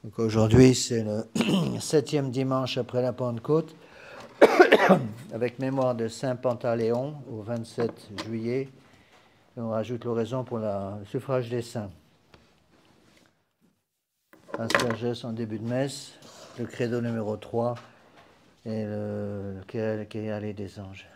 Donc aujourd'hui, c'est le 7e dimanche après la Pentecôte, avec mémoire de Saint Pantaléon au 27 juillet. Et on rajoute l'oraison pour le suffrage des saints. Asperges en début de messe, le credo numéro 3 et le Kyrie des anges.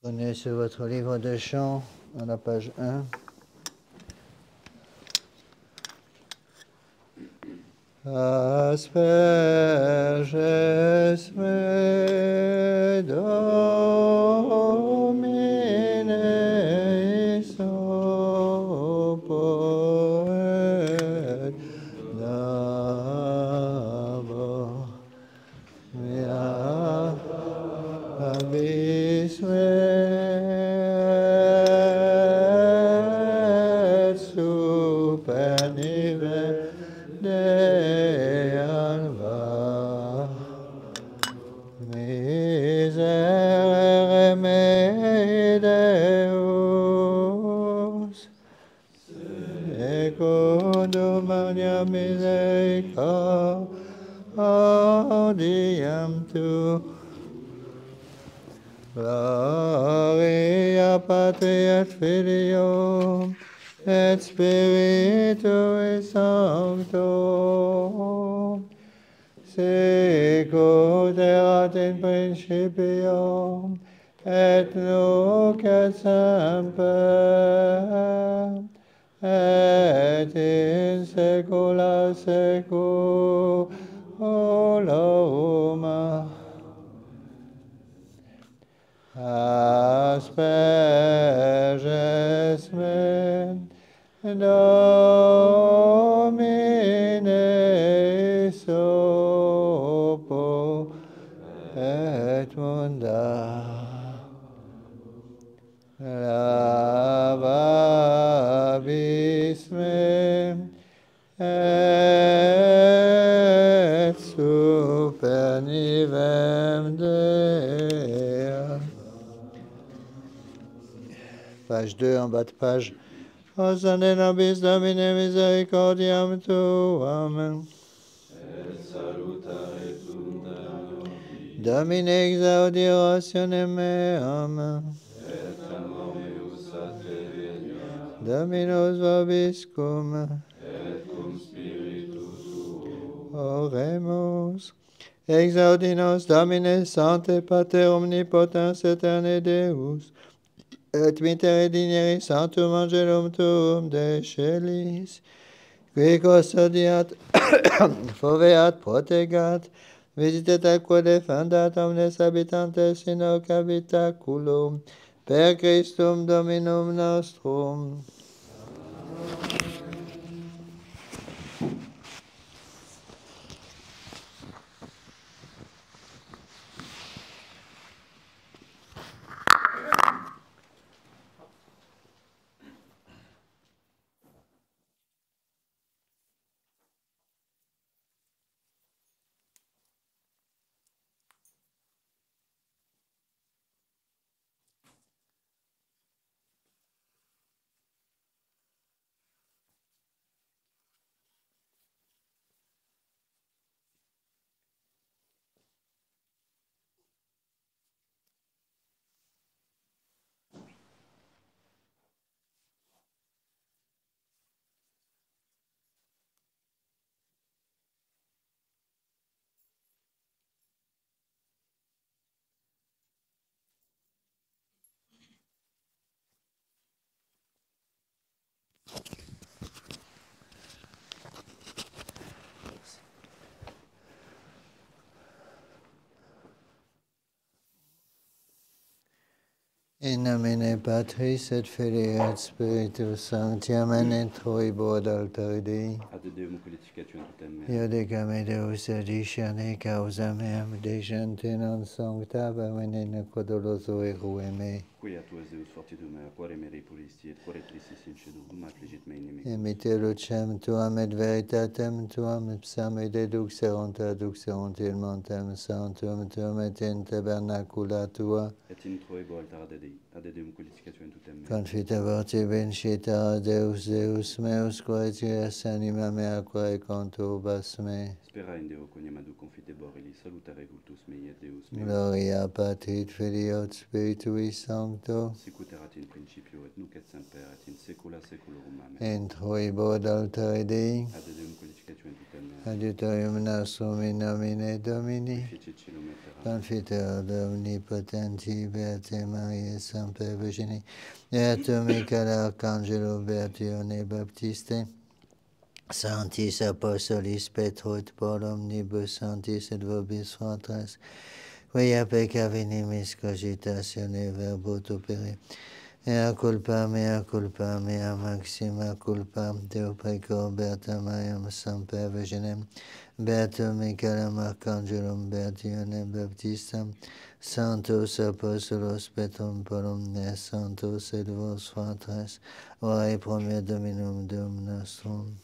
Prenez sur votre livre de chant à la page 1. Asperges me Domine sopoet d'abord mea abisme super nivel de alva. Miserere mei Deus, secundum magna misericordiam tu. Gloria Patri et Filio et Spiritui Sancto, sicut erat in principio, et nunc et semper, et in saecula saeculorum. Asperges me, Domine sopo et munda. Lavabis me, et super nivem Dea. Page 2 en bas de page. Hosanna nobis Domine misericordiam tuam. Et salutare Deo. Domine exaudi orationem meam. Et amor meus adveniat. Dominus vobiscum. Et cum spiritu tuo. Oremus. Exaudi nos Domine Sancte Pater omnipotens aeterne Deus. Et mitere digere sanctum angelum tuum de celis, qui custodiat, foveat, protegat, visitet atque defendat omnes habitantes in hoc habitaculum, per Christum Dominum nostrum. In nomine Patris et Filii et Spiritus Sancti, amen, et troibo ad altare Dei. Ad Deum qualificatio tutem Io decame Deus adiciane causa meam, de gente non sancta, pervenene codoloso erue me. Quia tuas Deus fortitudo mea, quare meri pulisti, et quare tristis in cedum, affligit me inimicus. Emite lucem tuam et veritatem tuam, ipsam deduxerunt il montem sanctum tuum et in tabernacula tua. Et in troibo altara de Dei, ad Deum qualificatio tutem mea. Confita vorti vincita Deus, Deus meus, quae tiras anima mea, quae conturbas me. Spera in Deo quoniam adu confitebor, ili salutare cultus mei et Deus meus. Gloria Patri et Filio et Spiritui Sancto, Sicut erat in principio, et nunc et semper, et in saecula saeculorum. Amen. in troibo ad altare Dei, Ad Deum qualificatio tutem mea. adiutorium nostrum in nomine Domini, Ficit celum et terra. Confiteor omnipotenti, Beate Mariae, Semper Virgini, Beatum Michael Arcangelo, Beatione Baptiste, Sanctis Apostolis Petro et Paul omnibus sanctis et vobis fratres, quia pecca venimis cogitatione verbo opere, mea culpa, mea maxima culpa, Deo precor Beata Mariam Semper Virginem, Beatum Michaelem Arcangelum, Beatione Baptistam, Santos Apóstolos Petrum omnes santos et vos fratres, ora pro mea Dominum Deum nostrum.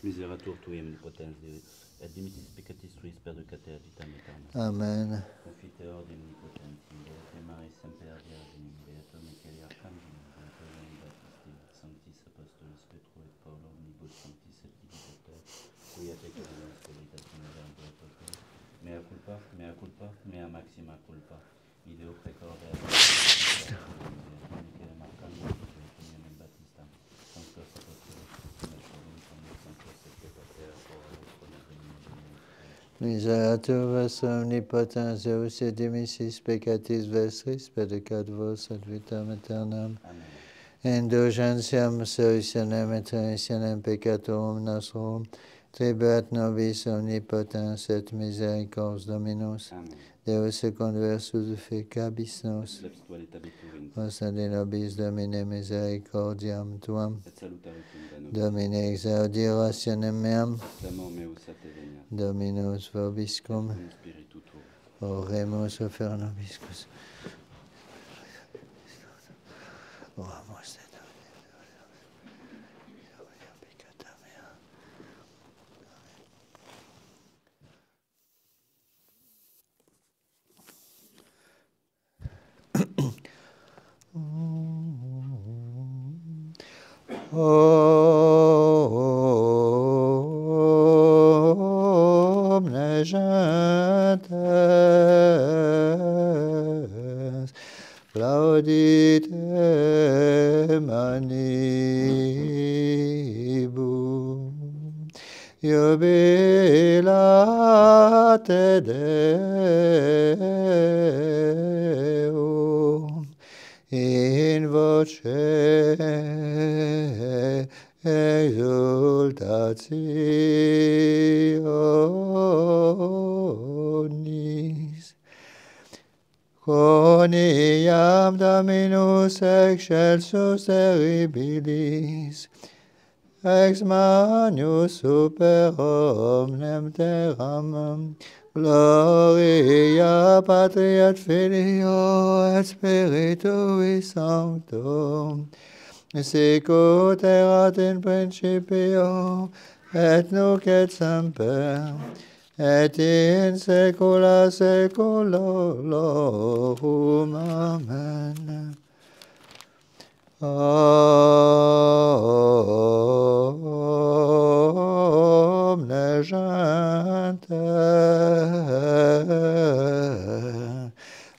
Miseratur tui omnipotens Deus, et dimittis peccatis tuis perducater vitam aeternam. Amen. Confiteor de omnipotens, in Beate Maris semper Virginem, Beato Michael Arcangelo, Beato Ioannem Baptiste, Sanctis Apostolis Petro et Paulo, omnibus sanctis et divitator, qui et peccavimus veritas mea culpa, mea maxima culpa. Ideo pecor de Michael Arcangelo, Beato Ioannem Baptiste, Sanctos Apostolis, Sanctos et Peccator, Miseratur vos omnipotens Deus et dimissis peccatis vestris, pedicat vos ad vitam aeternam. Amen. Indulgentiam solutionem et remissionem peccatorum nostrum, tribuat nobis omnipotens et misericordias Dominus. Amen. Deus conversus efficabis nos, os ad nobis Domine misericordiam tuam, Et salutaritum Dano, Domine exaudi orationem meam, clamor meus a te veniat, Dominus vobiscum, cum spiritu tuo. oremus ofer nobiscus. Oramus et peccata mea. Omne gentes, plaudite manibum, jubilate Deum, in voce exultationis. Quoniam Dominus excelsus terribilis, ex manus super omnem terram, gloria Patri et Filio et Spiritui Sancto, sic ut erat in principio, et nunc et semper, et in saecula saeculorum. Amen. Omne gentes,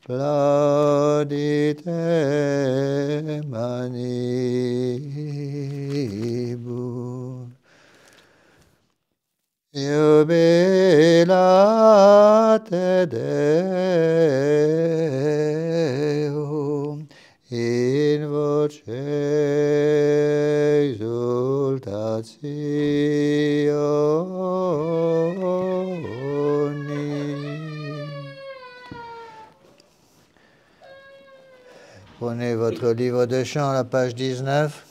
plaudite manibus, jubilate Deum, in voce exultationis. Prenez votre livre de chant à la page 19.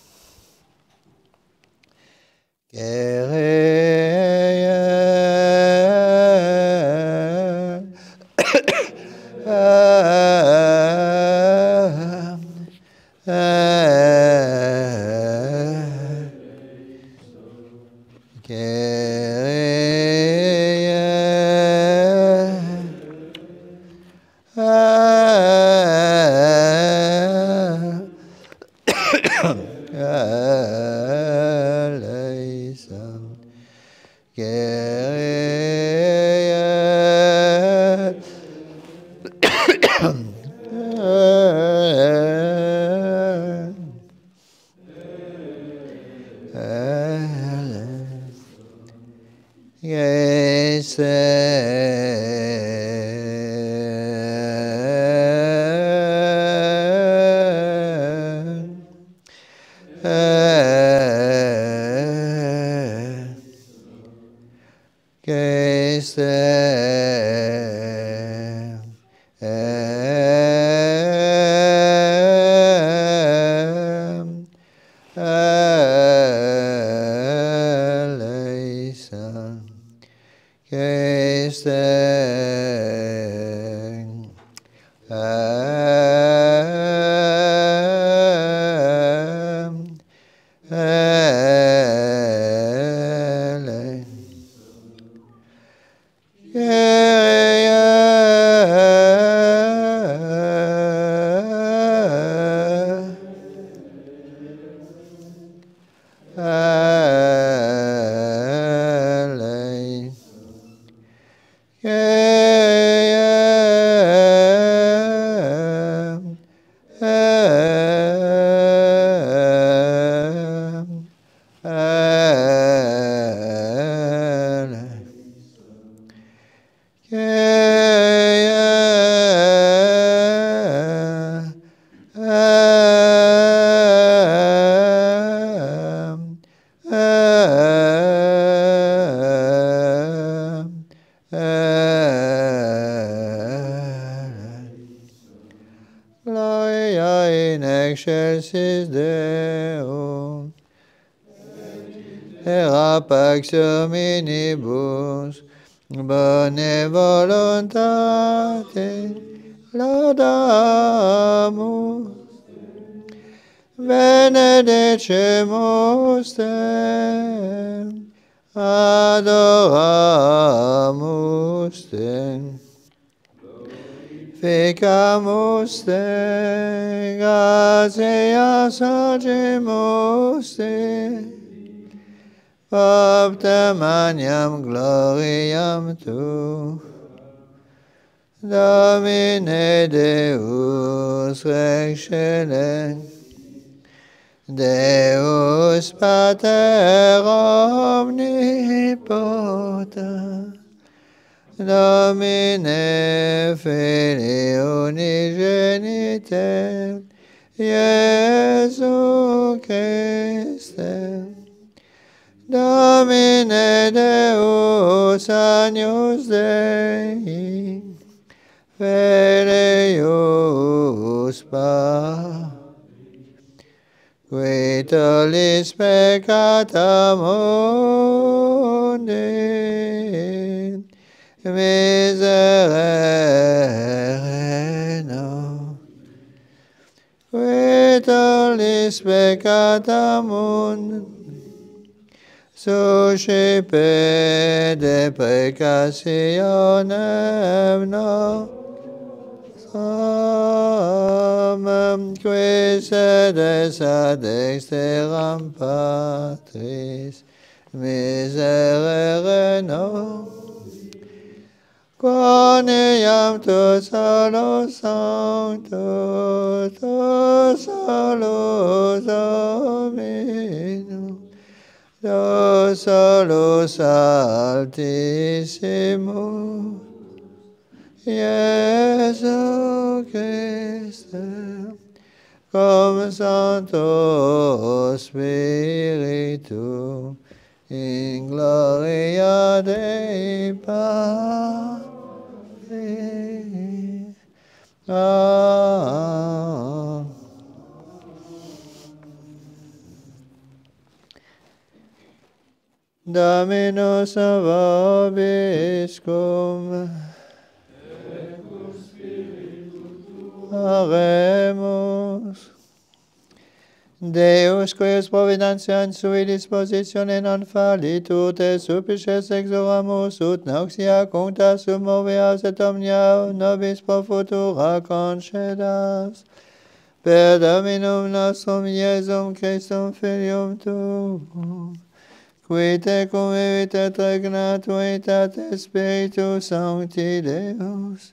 excelsis Deo. Era pax hominibus, bone voluntate, laudamus, benedecemus te, adoramus te, glorificamus te, gratias agemus te, opta magnam gloriam tu, Domine Deus Rex Celeste, Deus Pater omnipotent, Domine Filii unigenite, Iesu Christe, Domine Deus Agnus Dei, Filius Patris, qui tollis peccata mundi, miserere nos. Qui tollis peccata mundi, suscipe deprecationem nostram, qui sedes ad dexteram Patris, miserere nos. Quoniam tu solus sanctus, tu solus Dominus, tu solus altissimus, Iesu Christe, cum Sancto Spiritu, in gloria Dei Patri. Amen. Dominus vobiscum. Oremus. Deus, quius providentia in sui dispositione non fallitur, te supplices exoramus, ut noxia cuncta sumoveas et omnia nobis pro futura concedas. Per Dominum nostrum Iesum Christum Filium Tuum, qui te convivit et regnat unitate Spiritus Sancti Deus,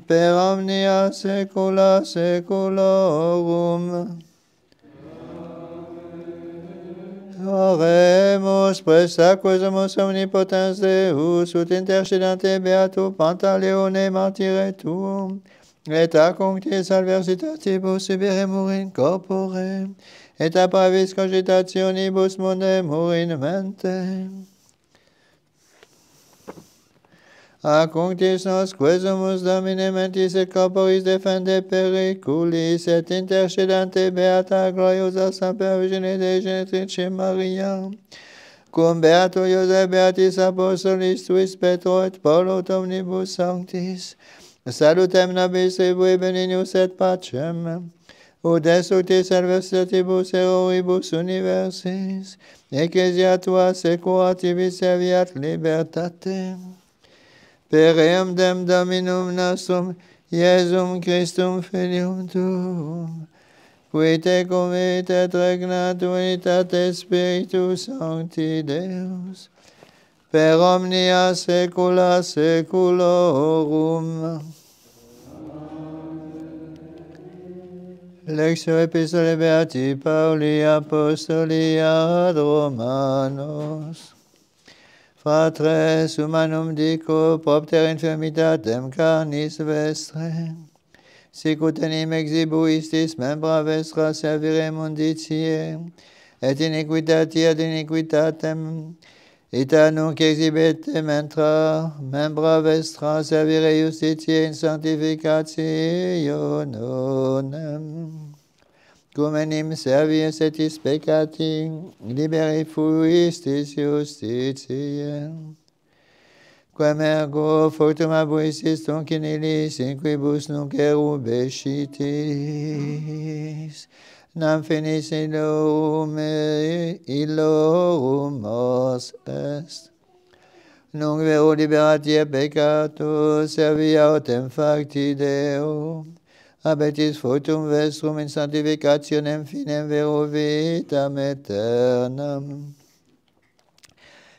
per omnia saecula saeculorum. Oremus, prestaquesumus omnipotens Deus, ut intercedante beatum Pantaleone martyre tuum, et a cunctis adversitatibus subiremur in corpore, et a praevis cogitationibus mundemur in mente. A cunctis nos quesumus Domine mentis et corporis defende periculis, et intercedante beata gloriosa Sancta Virgine Dei Genetrice Maria, cum beato Iosef beatis apostolis tuis Petro et Paulo omnibus sanctis, salutem nobis tribui beninius et pacem, ut destructis adversitatibus erroribus universis, ecclesia tua securativis serviat libertatem. Per eamdem Dominum nostrum, Iesum Christum Filium Tuum, qui te convit et regnat unitate Spiritus Sancti Deus, per omnia saecula saeculorum. Lectio Epistolae Beati Pauli Apostoli ad Romanos. Fratres humanum dico propter infirmitatem carnis vestre, sicut enim exibuistis membra vestra servire munditie, et iniquitati ad iniquitatem, ita nunc exhibetem intra membra vestra servire justitiae in sanctificationem. cum enim servius etis peccati, liberi fuistis justitiae. Quam ergo fortum abuisis tunc in illis, in quibus nunc erubescitis, nam finis illorum mors est. Nunc vero liberatia peccatus, servia autem facti Deo, abetis fructum vestrum in sanctificationem finem vero vitam aeternam.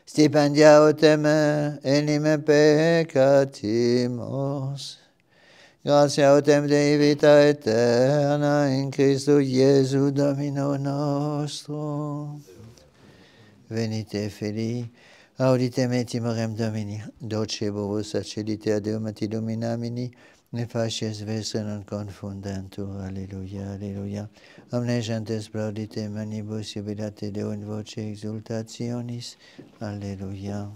Stipendia autem enim peccatimos. Gratia autem Dei vita aeterna in Christo Iesu Domino nostro. Venite fili, audite me timorem Domini, docebovus accelite Deum et illuminamini, ne facies vestre non confundentur. Alleluia, alleluia. Omne gentes plaudite manibus jubilate Deo in voce exultationis. Alleluia.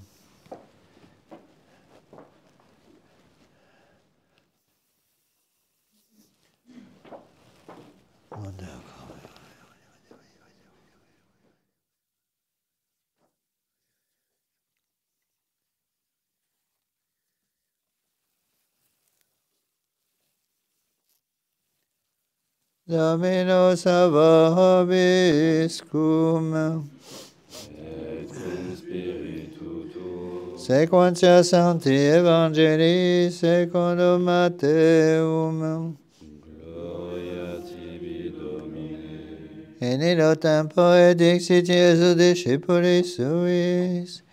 Dominus vobiscum. Et cum spiritu tuo. Sequentia Sancti Evangelii secundum Matteum. Gloria tibi, Domine. In illo tempore dixit Iesus discipulis suis,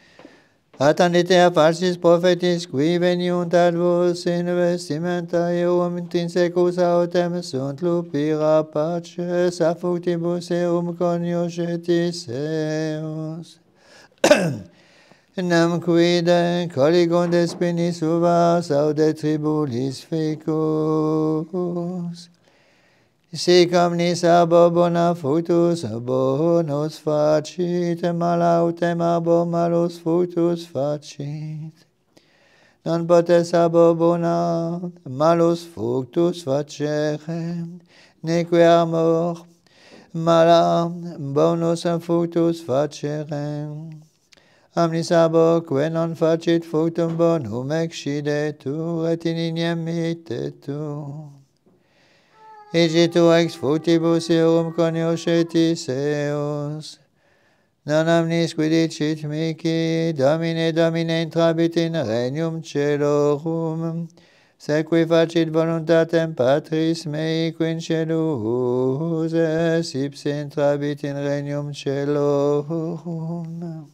attendite a falsis prophetis, qui veniunt ad vos in vestimenta eum intrinsecus autem sunt lupi rapaces, a fructibus eum coniugetis eos. Nam quide coligunde spinis uvas aude tribulis ficus. Sic omnis arbo bona fructus bonus facit, malautem arbo malus fructus facit. Non potes arbo bona malus fructus facere, neque amor mala bonus fructus facere. Omnis arbo que non facit fructum bonum excidetur, et in ignem mitetur. Igitur ex fructibus eum coniuscetis eos. Non omnis qui dicit mihi, Domine, Domine, intrabit in regnum celorum, sequi facit voluntatem Patris mei qui in celus es, ipse intrabit in regnum celorum.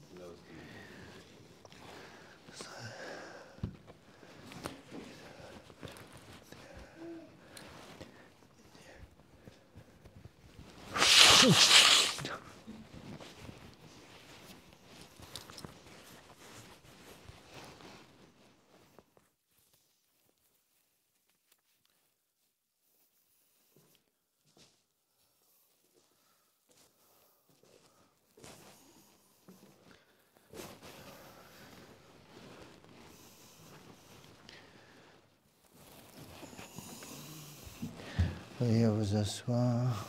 Veuillez vous asseoir.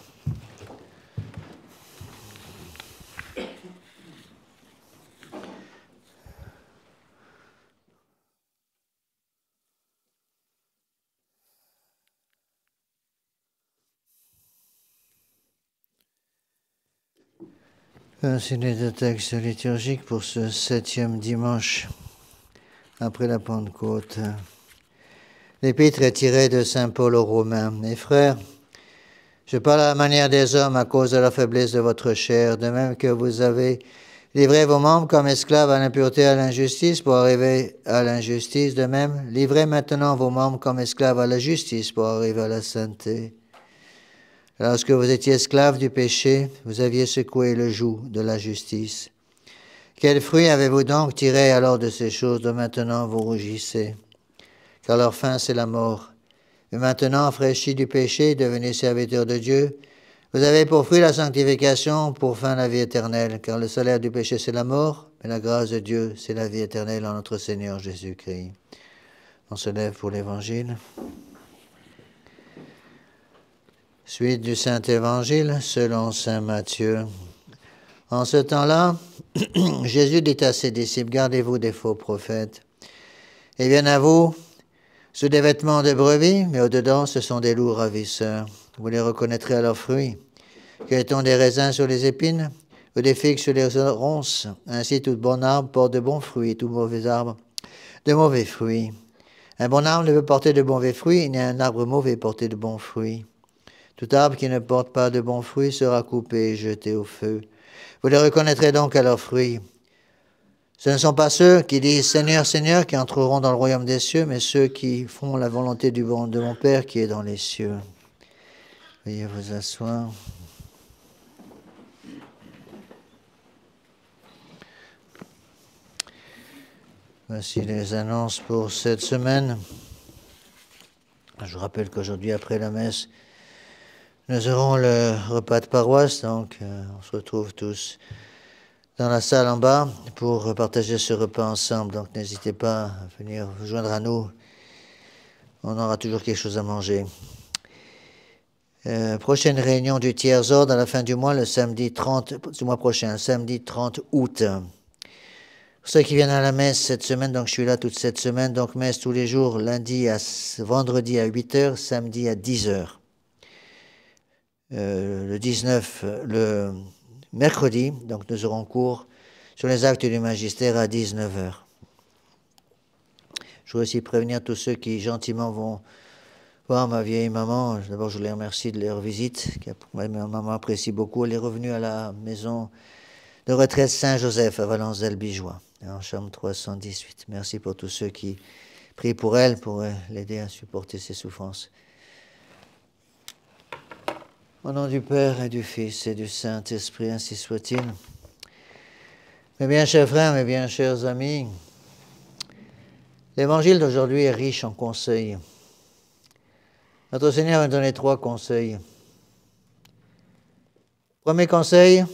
Voici les deux textes liturgiques pour ce 7e dimanche après la Pentecôte. L'épître est tirée de saint Paul aux Romains. Mes frères, je parle à la manière des hommes à cause de la faiblesse de votre chair, de même que vous avez livré vos membres comme esclaves à l'impureté et à l'injustice pour arriver à l'injustice. De même, livrez maintenant vos membres comme esclaves à la justice pour arriver à la sainteté. Lorsque vous étiez esclaves du péché, vous aviez secoué le joug de la justice. Quel fruit avez-vous donc tiré alors de ces choses dont maintenant vous rougissez? Car leur fin, c'est la mort. Mais maintenant, fraîchis du péché, devenus serviteurs de Dieu, vous avez pour fruit la sanctification, pour fin la vie éternelle. Car le salaire du péché, c'est la mort, mais la grâce de Dieu, c'est la vie éternelle en notre Seigneur Jésus-Christ. On se lève pour l'Évangile. Suite du Saint-Évangile selon saint Matthieu. En ce temps-là, Jésus dit à ses disciples, gardez-vous des faux prophètes. Ils viennent à vous sous des vêtements de brebis, mais au-dedans, ce sont des loups ravisseurs. Vous les reconnaîtrez à leurs fruits. Cueille-t-on des raisins sur les épines ou des figues sur les ronces? Ainsi, tout bon arbre porte de bons fruits, tout mauvais arbre de mauvais fruits. Un bon arbre ne peut porter de mauvais fruits, ni un arbre mauvais porter de bons fruits. Tout arbre qui ne porte pas de bons fruits sera coupé et jeté au feu. Vous les reconnaîtrez donc à leurs fruits. Ce ne sont pas ceux qui disent « Seigneur, Seigneur » qui entreront dans le royaume des cieux, mais ceux qui font la volonté de mon Père qui est dans les cieux. Veuillez vous asseoir. Voici les annonces pour cette semaine. Je vous rappelle qu'aujourd'hui, après la messe, nous aurons le repas de paroisse, donc on se retrouve tous dans la salle en bas pour partager ce repas ensemble. Donc n'hésitez pas à venir vous joindre à nous. On aura toujours quelque chose à manger. Prochaine réunion du tiers-ordre à la fin du mois, le samedi 30, du mois prochain, le samedi 30 août. Pour ceux qui viennent à la messe cette semaine, donc je suis là toute cette semaine, donc messe tous les jours, lundi à vendredi à 8h, samedi à 10h. Le 19, le mercredi, donc nous aurons cours sur les actes du magistère à 19h. Je veux aussi prévenir tous ceux qui gentiment vont voir ma vieille maman. D'abord, je les remercie de leur visite. Ma maman apprécie beaucoup. Elle est revenue à la maison de retraite Saint-Joseph à Valence-d'Albigeois, en chambre 318. Merci pour tous ceux qui prient pour elle, pour l'aider à supporter ses souffrances. Au nom du Père et du Fils et du Saint-Esprit, ainsi soit-il. Mes bien chers frères, mes bien chers amis, l'évangile d'aujourd'hui est riche en conseils. Notre Seigneur a donné 3 conseils. Premier conseil,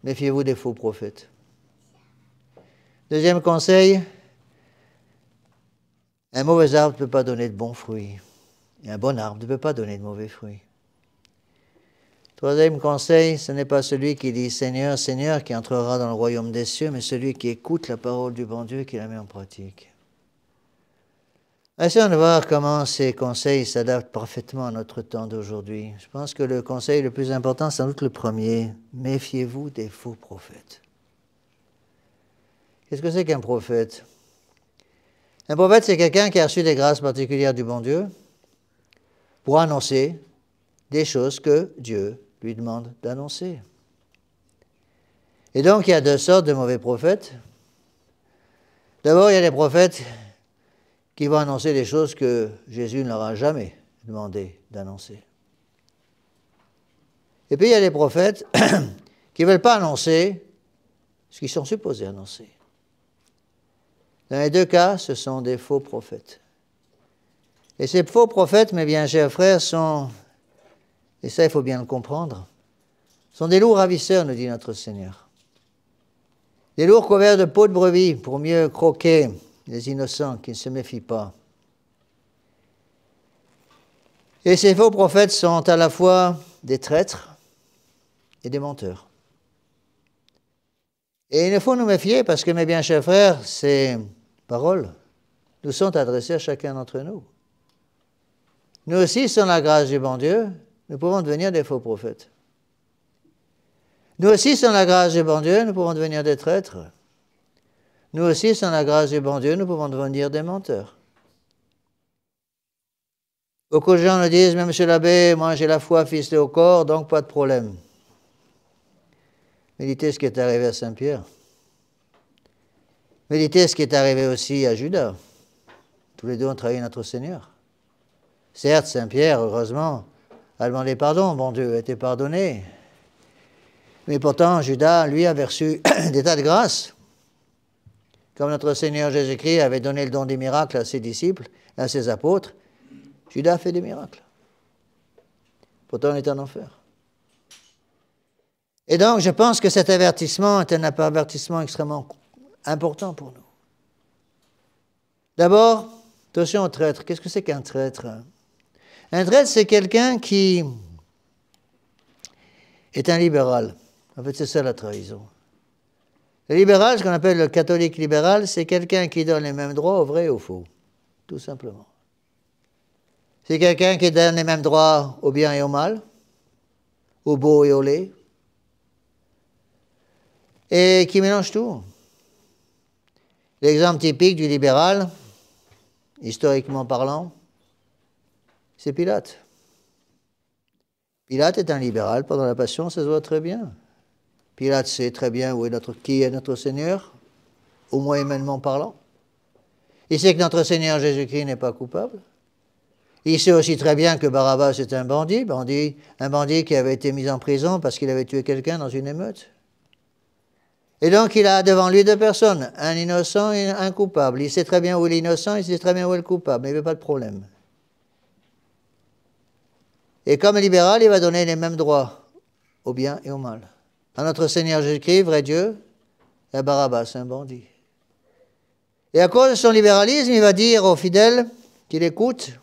méfiez-vous des faux prophètes. Deuxième conseil, un mauvais arbre ne peut pas donner de bons fruits. Et un bon arbre ne peut pas donner de mauvais fruits. Troisième conseil, ce n'est pas celui qui dit « Seigneur, Seigneur » qui entrera dans le royaume des cieux, mais celui qui écoute la parole du bon Dieu et qui la met en pratique. Essayons de voir comment ces conseils s'adaptent parfaitement à notre temps d'aujourd'hui. Je pense que le conseil le plus important, c'est sans doute le premier. Méfiez-vous des faux prophètes. Qu'est-ce que c'est qu'un prophète? Un prophète, c'est quelqu'un qui a reçu des grâces particulières du bon Dieu pour annoncer des choses que Dieu lui demande d'annoncer. Et donc, il y a 2 sortes de mauvais prophètes. D'abord, il y a des prophètes qui vont annoncer des choses que Jésus ne leur a jamais demandé d'annoncer. Et puis, il y a des prophètes qui ne veulent pas annoncer ce qu'ils sont supposés annoncer. Dans les 2 cas, ce sont des faux prophètes. Et ces faux prophètes, mes bien chers frères, sont, et ça il faut bien le comprendre, sont des loups ravisseurs, nous dit notre Seigneur. Des loups couverts de peau de brebis pour mieux croquer les innocents qui ne se méfient pas. Et ces faux prophètes sont à la fois des traîtres et des menteurs. Et il faut nous méfier parce que, mes bien chers frères, ces paroles nous sont adressées à chacun d'entre nous. Nous aussi, sans la grâce du bon Dieu, nous pouvons devenir des faux prophètes. Nous aussi, sans la grâce du bon Dieu, nous pouvons devenir des traîtres. Nous aussi, sans la grâce du bon Dieu, nous pouvons devenir des menteurs. Beaucoup de gens nous disent, mais monsieur l'abbé, moi j'ai la foi ficelée au corps, donc pas de problème. Méditez ce qui est arrivé à Saint-Pierre. Méditez ce qui est arrivé aussi à Judas. Tous les deux ont trahi notre Seigneur. Certes, Saint-Pierre, heureusement, a demandé pardon, bon Dieu a été pardonné. Mais pourtant, Judas, lui, avait reçu des tas de grâces. Comme notre Seigneur Jésus-Christ avait donné le don des miracles à ses disciples, à ses apôtres, Judas a fait des miracles. Pourtant, il est en enfer. Et donc, je pense que cet avertissement est un avertissement extrêmement important pour nous. D'abord, attention au traître. Qu'est-ce que c'est qu'un traître? Un traître, c'est quelqu'un qui est un libéral. En fait, c'est ça la trahison. Le libéral, ce qu'on appelle le catholique libéral, c'est quelqu'un qui donne les mêmes droits aux vrais et aux faux, tout simplement. C'est quelqu'un qui donne les mêmes droits au bien et au mal, au beau et au laid, et qui mélange tout. L'exemple typique du libéral, historiquement parlant, c'est Pilate. Pilate est un libéral pendant la Passion, ça se voit très bien. Pilate sait très bien qui est notre Seigneur, au moins humainement parlant. Il sait que notre Seigneur Jésus-Christ n'est pas coupable. Il sait aussi très bien que Barabbas est un bandit qui avait été mis en prison parce qu'il avait tué quelqu'un dans une émeute. Et donc il a devant lui deux personnes, un innocent et un coupable. Il sait très bien où est l'innocent, il sait très bien où est le coupable, mais il ne veut pas de problème. Et comme libéral, il va donner les mêmes droits au bien et au mal. À notre Seigneur Jésus-Christ, vrai Dieu, et à Barabbas, un bandit. Et à cause de son libéralisme, il va dire aux fidèles qui l'écoutent,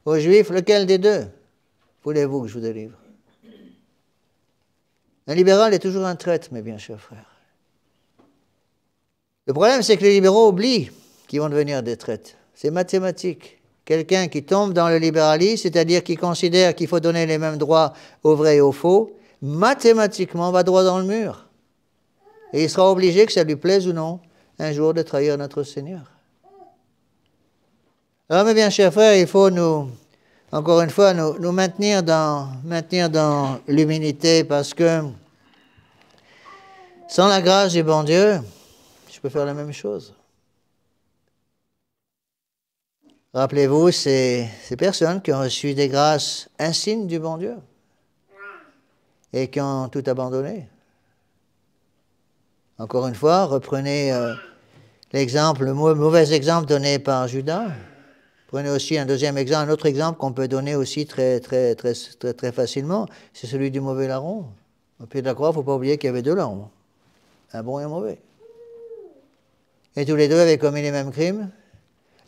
aux Juifs, lequel des deux voulez-vous que je vous délivre? Un libéral est toujours un traître, mes bien chers frères. Le problème, c'est que les libéraux oublient qu'ils vont devenir des traîtres. C'est mathématique. Quelqu'un qui tombe dans le libéralisme, c'est-à-dire qui considère qu'il faut donner les mêmes droits aux vrais et aux faux, mathématiquement va droit dans le mur. Et il sera obligé, que ça lui plaise ou non, un jour de trahir notre Seigneur. Alors, mes bien chers frères, il faut encore une fois, nous maintenir dans l'humilité, parce que sans la grâce du bon Dieu, je peux faire la même chose. Rappelez-vous, ces personnes qui ont reçu des grâces insignes du bon Dieu et qui ont tout abandonné. Encore une fois, reprenez le mauvais exemple donné par Judas. Prenez aussi un autre exemple qu'on peut donner aussi très facilement, c'est celui du mauvais larron. Au pied de la croix, il ne faut pas oublier qu'il y avait deux larrons, un bon et un mauvais. Et tous les deux avaient commis les mêmes crimes,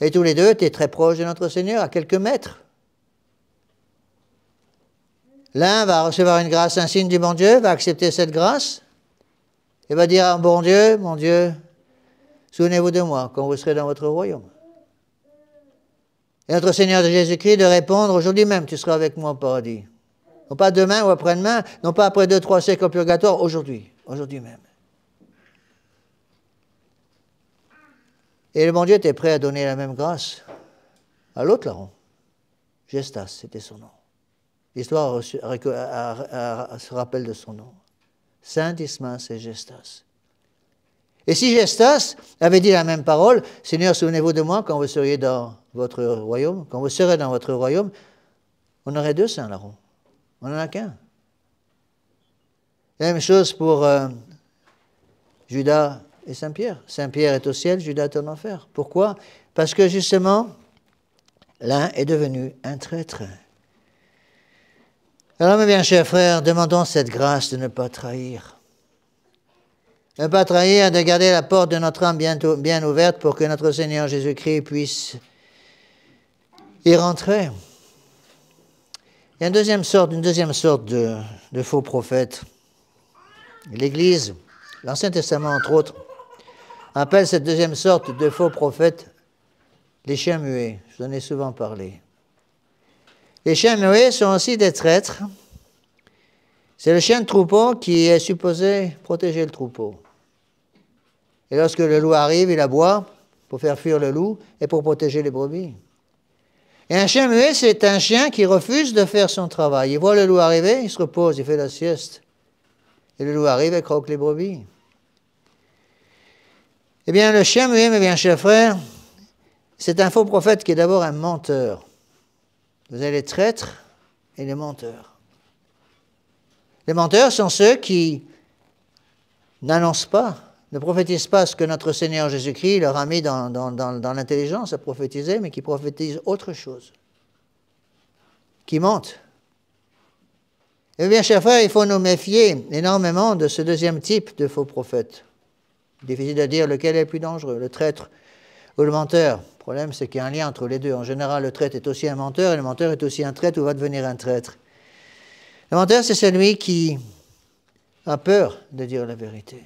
et tous les deux étaient très proches de notre Seigneur, à quelques mètres. L'un va recevoir une grâce insigne du bon Dieu, va accepter cette grâce, et va dire à mon Dieu, souvenez-vous de moi quand vous serez dans votre royaume. Et notre Seigneur Jésus-Christ de répondre, aujourd'hui même tu seras avec moi au paradis. Non pas demain ou après-demain, non pas après 2-3 siècles au purgatoire, aujourd'hui même. Et le bon Dieu était prêt à donner la même grâce à l'autre larron. Gestas, c'était son nom. L'histoire se rappelle de son nom. Saint Dismas et Gestas. Et si Gestas avait dit la même parole, Seigneur, souvenez-vous de moi quand vous seriez dans votre royaume, quand vous serez dans votre royaume, on aurait deux saints larrons. On n'en a qu'un. La même chose pour Judas et Saint-Pierre. Saint-Pierre est au ciel, Judas est en enfer. Pourquoi? Parce que justement, l'un est devenu un traître. Alors, mes bien chers frères, demandons cette grâce de ne pas trahir. De ne pas trahir, de garder la porte de notre âme bien ouverte pour que notre Seigneur Jésus-Christ puisse y rentrer. Il y a une deuxième sorte de faux prophètes. L'Église, l'Ancien Testament entre autres, appelle cette deuxième sorte de faux prophètes les chiens muets. Je vous en ai souvent parlé. Les chiens muets sont aussi des traîtres. C'est le chien de troupeau qui est supposé protéger le troupeau. Et lorsque le loup arrive, il aboie pour faire fuir le loup et pour protéger les brebis. Et un chien muet, c'est un chien qui refuse de faire son travail. Il voit le loup arriver, il se repose, il fait la sieste. Et le loup arrive et croque les brebis. Eh bien, le chien muet, mes bien chers frères, c'est un faux prophète qui est d'abord un menteur. Vous avez les traîtres et les menteurs. Les menteurs sont ceux qui n'annoncent pas, ne prophétisent pas ce que notre Seigneur Jésus-Christ leur a mis dans l'intelligence à prophétiser, mais qui prophétisent autre chose, qui mentent. Eh bien, chers frères, il faut nous méfier énormément de ce deuxième type de faux prophète. Difficile de dire lequel est le plus dangereux, le traître ou le menteur. problème, c'est qu'il y a un lien entre les deux. En général, le traître est aussi un menteur, et le menteur est aussi un traître ou va devenir un traître. Le menteur, c'est celui qui a peur de dire la vérité.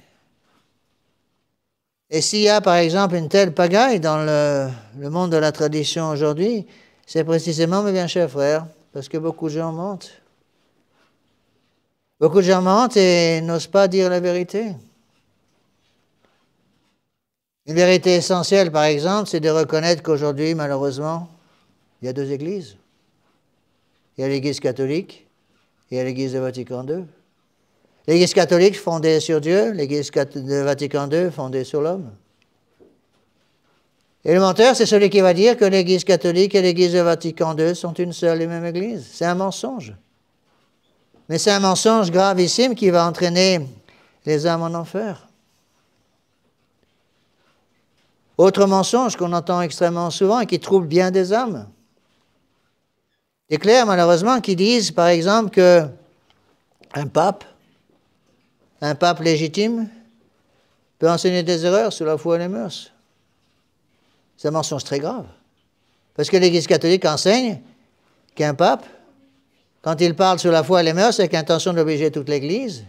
Et s'il y a, par exemple, une telle pagaille dans le monde de la tradition aujourd'hui, c'est précisément, mes bien chers frères, parce que beaucoup de gens mentent. Beaucoup de gens mentent et n'osent pas dire la vérité. Une vérité essentielle, par exemple, c'est de reconnaître qu'aujourd'hui, malheureusement, il y a deux églises. Il y a l'Église catholique et il y a l'Église de Vatican II. L'Église catholique fondée sur Dieu, l'Église de Vatican II fondée sur l'homme. Et le menteur, c'est celui qui va dire que l'Église catholique et l'Église de Vatican II sont une seule et même Église. C'est un mensonge. Mais c'est un mensonge gravissime qui va entraîner les âmes en enfer. Autre mensonge qu'on entend extrêmement souvent et qui trouble bien des âmes. C'est clair, malheureusement, qui disent, par exemple, qu'un pape légitime peut enseigner des erreurs sur la foi et les mœurs. C'est un mensonge très grave. Parce que l'Église catholique enseigne qu'un pape, quand il parle sur la foi et les mœurs, avec l'intention d'obliger toute l'Église,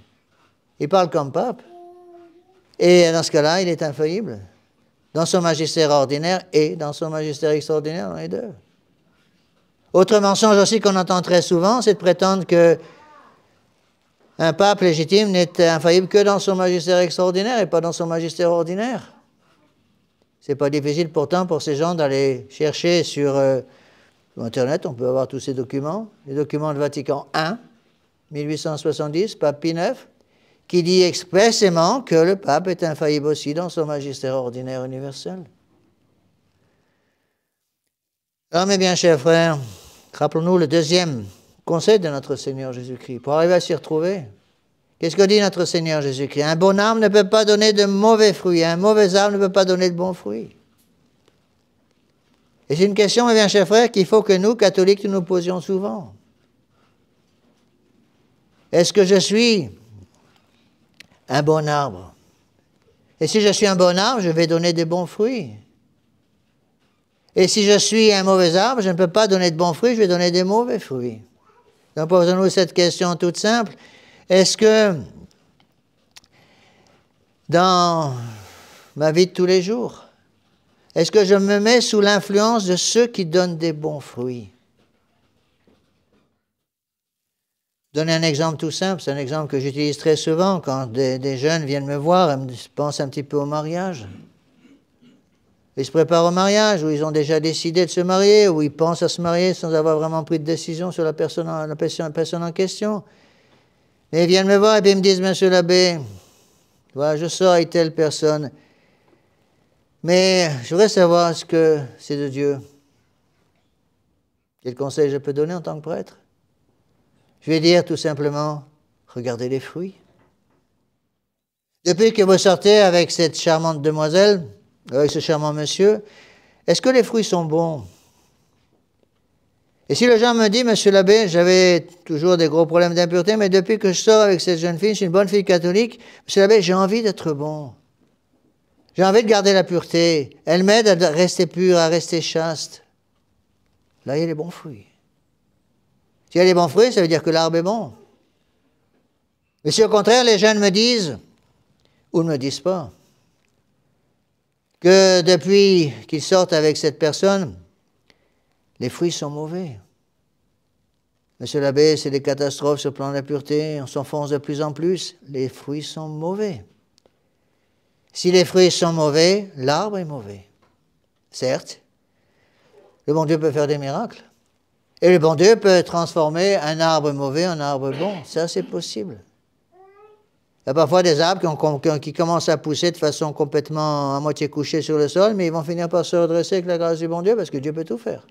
il parle comme pape. Et dans ce cas-là, il est infaillible. Dans son magistère ordinaire et dans son magistère extraordinaire, dans les deux. Autre mensonge aussi qu'on entend très souvent, c'est de prétendre que un pape légitime n'est infaillible que dans son magistère extraordinaire et pas dans son magistère ordinaire. C'est pas difficile pourtant pour ces gens d'aller chercher sur Internet, on peut avoir tous ces documents, les documents de Vatican I, 1870, pape Pie IX, qui dit expressément que le pape est infaillible aussi dans son magistère ordinaire universel. Alors, mes bien chers frères, rappelons-nous le deuxième conseil de notre Seigneur Jésus-Christ. Pour arriver à s'y retrouver, qu'est-ce que dit notre Seigneur Jésus-Christ? Un bon arbre ne peut pas donner de mauvais fruits, un mauvais arbre ne peut pas donner de bons fruits. Et c'est une question, mes bien chers frères, qu'il faut que nous, catholiques, nous posions souvent. Est-ce que je suis un bon arbre? Et si je suis un bon arbre, je vais donner des bons fruits. Et si je suis un mauvais arbre, je ne peux pas donner de bons fruits, je vais donner des mauvais fruits. Donc posons-nous cette question toute simple. Est-ce que dans ma vie de tous les jours, est-ce que je me mets sous l'influence de ceux qui donnent des bons fruits? Donner un exemple tout simple, c'est un exemple que j'utilise très souvent quand des jeunes viennent me voir et me pensent un petit peu au mariage. Ils se préparent au mariage, ou ils ont déjà décidé de se marier, ou ils pensent à se marier sans avoir vraiment pris de décision sur la personne en question. Et ils viennent me voir et puis ils me disent, Monsieur l'abbé, voilà, je sors avec telle personne, mais je voudrais savoir ce que c'est de Dieu. Quel conseil je peux donner en tant que prêtre? Je vais dire tout simplement, regardez les fruits. Depuis que vous sortez avec cette charmante demoiselle, avec ce charmant monsieur, est-ce que les fruits sont bons? Et si le gens me dit, Monsieur l'abbé, j'avais toujours des gros problèmes d'impureté, mais depuis que je sors avec cette jeune fille, je suis une bonne fille catholique, Monsieur l'abbé, j'ai envie d'être bon. J'ai envie de garder la pureté. Elle m'aide à rester pur, à rester chaste. Là, il y a les bons fruits. S'il y a les bons fruits, ça veut dire que l'arbre est bon. Mais si au contraire, les jeunes me disent, ou ne me disent pas, que depuis qu'ils sortent avec cette personne, les fruits sont mauvais. Monsieur l'abbé, c'est des catastrophes sur le plan de la pureté, on s'enfonce de plus en plus, les fruits sont mauvais. Si les fruits sont mauvais, l'arbre est mauvais. Certes, le bon Dieu peut faire des miracles. Et le bon Dieu peut transformer un arbre mauvais en arbre bon. Ça, c'est possible. Il y a parfois des arbres qui commencent à pousser de façon complètement à moitié couchée sur le sol, mais ils vont finir par se redresser avec la grâce du bon Dieu, parce que Dieu peut tout faire.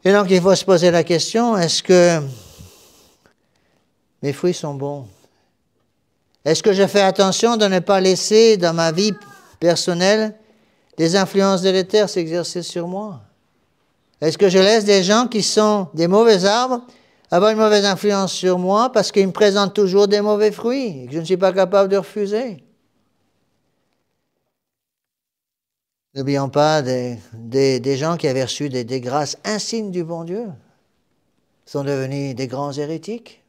Et donc, il faut se poser la question, est-ce que mes fruits sont bons? Est-ce que je fais attention de ne pas laisser dans ma vie personnelle des influences délétères s'exercer sur moi? Est-ce que je laisse des gens qui sont des mauvais arbres avoir une mauvaise influence sur moi parce qu'ils me présentent toujours des mauvais fruits et que je ne suis pas capable de refuser? N'oublions pas des gens qui avaient reçu des grâces insignes du bon Dieu, sont devenus des grands hérétiques.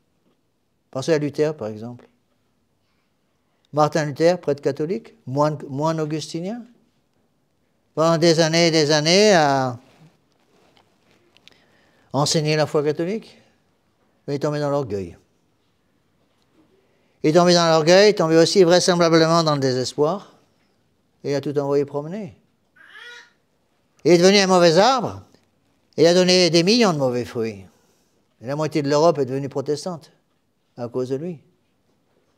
Pensez à Luther, par exemple. Martin Luther, prêtre catholique, moine augustinien, pendant des années à enseigner la foi catholique, mais il est tombé dans l'orgueil. Il est tombé dans l'orgueil, il est tombé aussi vraisemblablement dans le désespoir, et il a tout envoyé promener. Il est devenu un mauvais arbre, et il a donné des millions de mauvais fruits. Et la moitié de l'Europe est devenue protestante à cause de lui.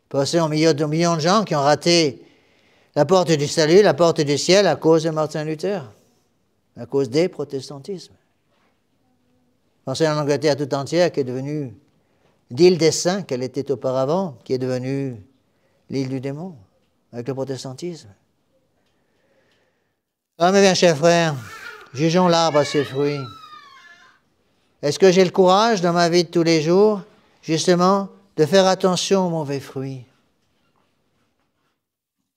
Passé au milieu de millions de gens qui ont raté la porte du salut, la porte du ciel à cause de Martin Luther, à cause des protestantismes. Pensez à l'Angleterre tout entière qui est devenue l'île des saints qu'elle était auparavant, qui est devenue l'île du démon, avec le protestantisme. Ah, mes bien chers frères, jugeons l'arbre à ses fruits. Est-ce que j'ai le courage dans ma vie de tous les jours, justement, de faire attention aux mauvais fruits?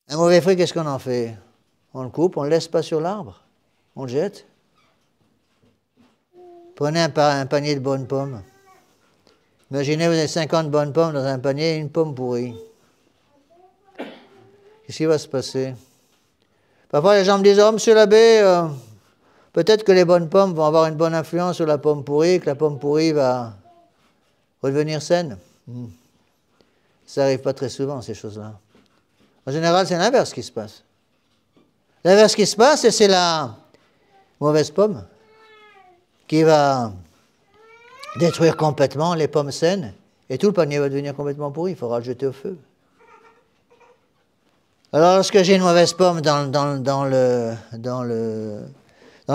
Un mauvais fruit, qu'est-ce qu'on en fait? On le coupe, on ne le laisse pas sur l'arbre, on le jette. Prenez un panier de bonnes pommes. Imaginez, vous avez 50 bonnes pommes dans un panier et une pomme pourrie. Qu'est-ce qui va se passer? Parfois, les gens me disent, oh, monsieur l'abbé, peut-être que les bonnes pommes vont avoir une bonne influence sur la pomme pourrie, que la pomme pourrie va redevenir saine. Ça n'arrive pas très souvent, ces choses-là. En général, c'est l'inverse qui se passe. L'inverse qui se passe, c'est la mauvaise pomme qui va détruire complètement les pommes saines et tout le panier va devenir complètement pourri. Il faudra le jeter au feu. Alors, lorsque j'ai une mauvaise pomme dans le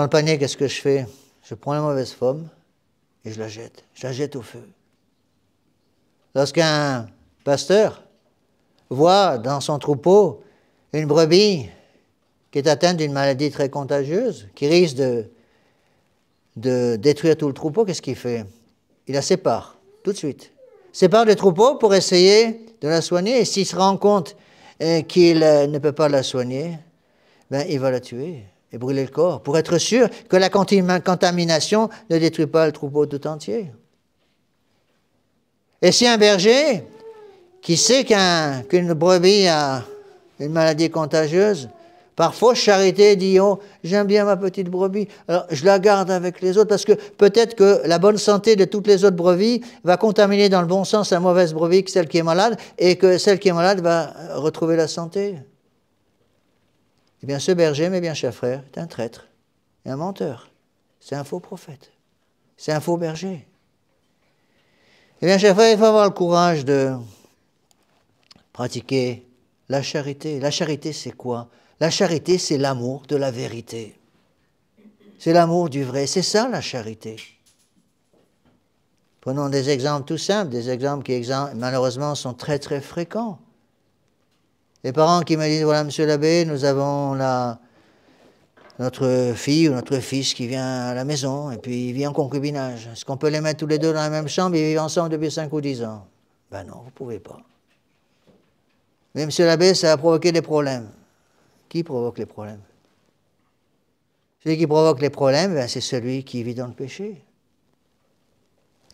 panier, qu'est-ce que je fais? Je prends la mauvaise pomme et je la jette. Je la jette au feu. Lorsqu'un pasteur voit dans son troupeau une brebis qui est atteinte d'une maladie très contagieuse, qui risque de détruire tout le troupeau, qu'est-ce qu'il fait? Il la sépare, tout de suite. Sépare le troupeau pour essayer de la soigner, et s'il se rend compte qu'il ne peut pas la soigner, ben, il va la tuer et brûler le corps, pour être sûr que la contamination ne détruit pas le troupeau tout entier. Et si un berger qui sait qu'une brebis a une maladie contagieuse, par fausse charité dit, oh, j'aime bien ma petite brebis, alors je la garde avec les autres, parce que peut-être que la bonne santé de toutes les autres brebis va contaminer dans le bon sens la mauvaise brebis que celle qui est malade, et que celle qui est malade va retrouver la santé. Eh bien, ce berger, mes bien chers frères, est un traître, et un menteur. C'est un faux prophète. C'est un faux berger. Eh bien, chers frères, il faut avoir le courage de pratiquer la charité. La charité, c'est quoi? La charité, c'est l'amour de la vérité. C'est l'amour du vrai. C'est ça, la charité. Prenons des exemples tout simples, des exemples qui, malheureusement, sont très, très fréquents. Les parents qui me disent, voilà, monsieur l'abbé, nous avons notre fille ou notre fils qui vient à la maison, et puis il vit en concubinage. Est-ce qu'on peut les mettre tous les deux dans la même chambre et vivre ensemble depuis 5 ou 10 ans? Ben non, vous ne pouvez pas. Mais monsieur l'abbé, ça a provoqué des problèmes. Qui provoque les problèmes? Celui qui provoque les problèmes, ben, c'est celui qui vit dans le péché.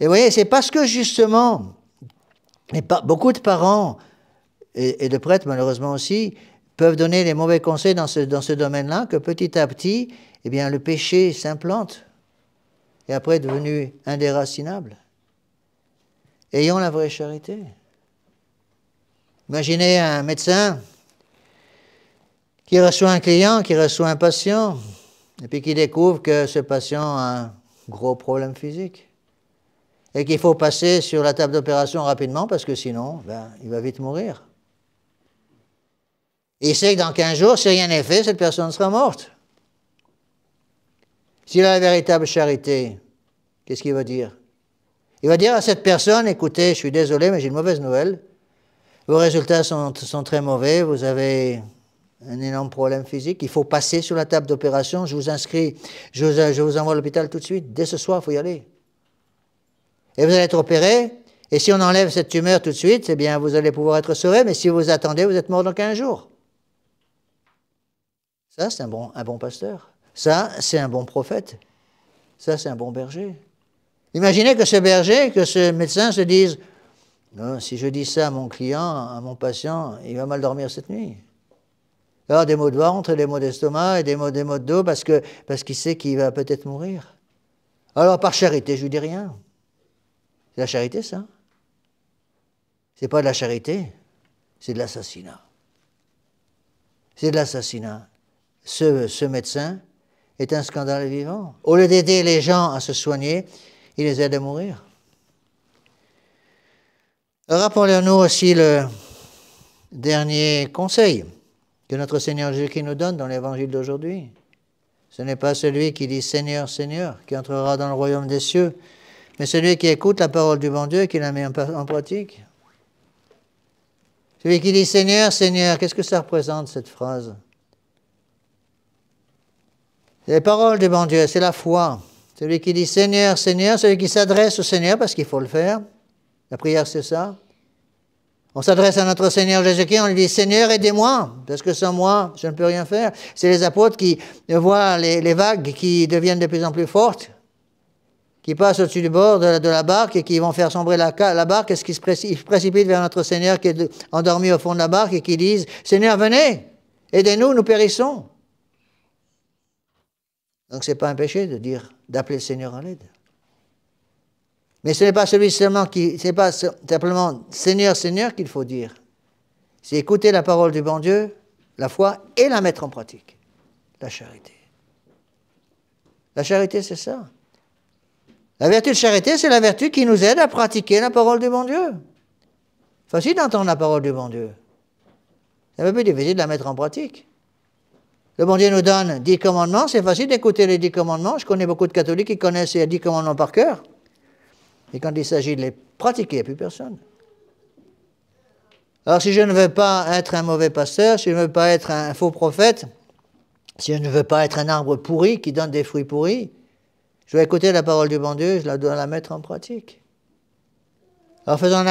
Et vous voyez, c'est parce que justement, beaucoup de parents et de prêtres, malheureusement aussi, peuvent donner les mauvais conseils dans ce domaine-là, que petit à petit, eh bien, le péché s'implante et après est devenu indéracinable. Ayons la vraie charité. Imaginez un médecin qui reçoit un client, qui reçoit un patient, et puis qui découvre que ce patient a un gros problème physique et qu'il faut passer sur la table d'opération rapidement parce que sinon, ben, il va vite mourir. Et il sait que dans 15 jours, si rien n'est fait, cette personne sera morte. S'il a la véritable charité, qu'est-ce qu'il va dire? Il va dire à cette personne, écoutez, je suis désolé, mais j'ai une mauvaise nouvelle. Vos résultats sont très mauvais, vous avez un énorme problème physique, il faut passer sur la table d'opération, je vous inscris, je vous envoie à l'hôpital tout de suite, dès ce soir, il faut y aller. Et vous allez être opéré, et si on enlève cette tumeur tout de suite, eh bien, vous allez pouvoir être sauvé, mais si vous attendez, vous êtes mort dans 15 jours. Ça, c'est un bon pasteur. Ça, c'est un bon prophète. Ça, c'est un bon berger. Imaginez que ce berger, que ce médecin se dise « Non, si je dis ça à mon client, à mon patient, il va mal dormir cette nuit. » Il va avoir des maux de ventre, des maux d'estomac et des maux de dos parce qu'il sait qu'il va peut-être mourir. Alors, par charité, je lui dis rien. C'est la charité, ça. C'est pas de la charité, c'est de l'assassinat. C'est de l'assassinat. Ce médecin est un scandale vivant. Au lieu d'aider les gens à se soigner, il les aide à mourir. Rappelons-nous aussi le dernier conseil que notre Seigneur Jésus nous donne dans l'évangile d'aujourd'hui. Ce n'est pas celui qui dit « Seigneur, Seigneur » qui entrera dans le royaume des cieux, mais celui qui écoute la parole du bon Dieu et qui la met en pratique. Celui qui dit « Seigneur, Seigneur », qu'est-ce que ça représente cette phrase? Les paroles du bon Dieu, c'est la foi. Celui qui dit « Seigneur, Seigneur », celui qui s'adresse au Seigneur parce qu'il faut le faire. La prière, c'est ça. On s'adresse à notre Seigneur Jésus-Christ, on lui dit « Seigneur, aidez-moi, parce que sans moi, je ne peux rien faire. » C'est les apôtres qui voient les vagues qui deviennent de plus en plus fortes, qui passent au-dessus du bord de la barque et qui vont faire sombrer la barque, et qui se précipitent vers notre Seigneur qui est endormi au fond de la barque et qui disent « Seigneur, venez, aidez-nous, nous périssons. » Donc ce n'est pas un péché de dire, d'appeler le Seigneur à l'aide. Mais ce n'est pas pas simplement Seigneur, Seigneur qu'il faut dire. C'est écouter la parole du bon Dieu, la foi, et la mettre en pratique. La charité. La charité, c'est ça. La vertu de charité, c'est la vertu qui nous aide à pratiquer la parole du bon Dieu. Facile d'entendre la parole du bon Dieu. C'est un peu plus difficile de la mettre en pratique. Le bon Dieu nous donne 10 commandements, c'est facile d'écouter les 10 commandements. Je connais beaucoup de catholiques qui connaissent les 10 commandements par cœur. Et quand il s'agit de les pratiquer, il n'y a plus personne. Alors si je ne veux pas être un mauvais pasteur, si je ne veux pas être un faux prophète, si je ne veux pas être un arbre pourri qui donne des fruits pourris, je dois écouter la parole du bon Dieu, je dois la mettre en pratique. Alors faisons un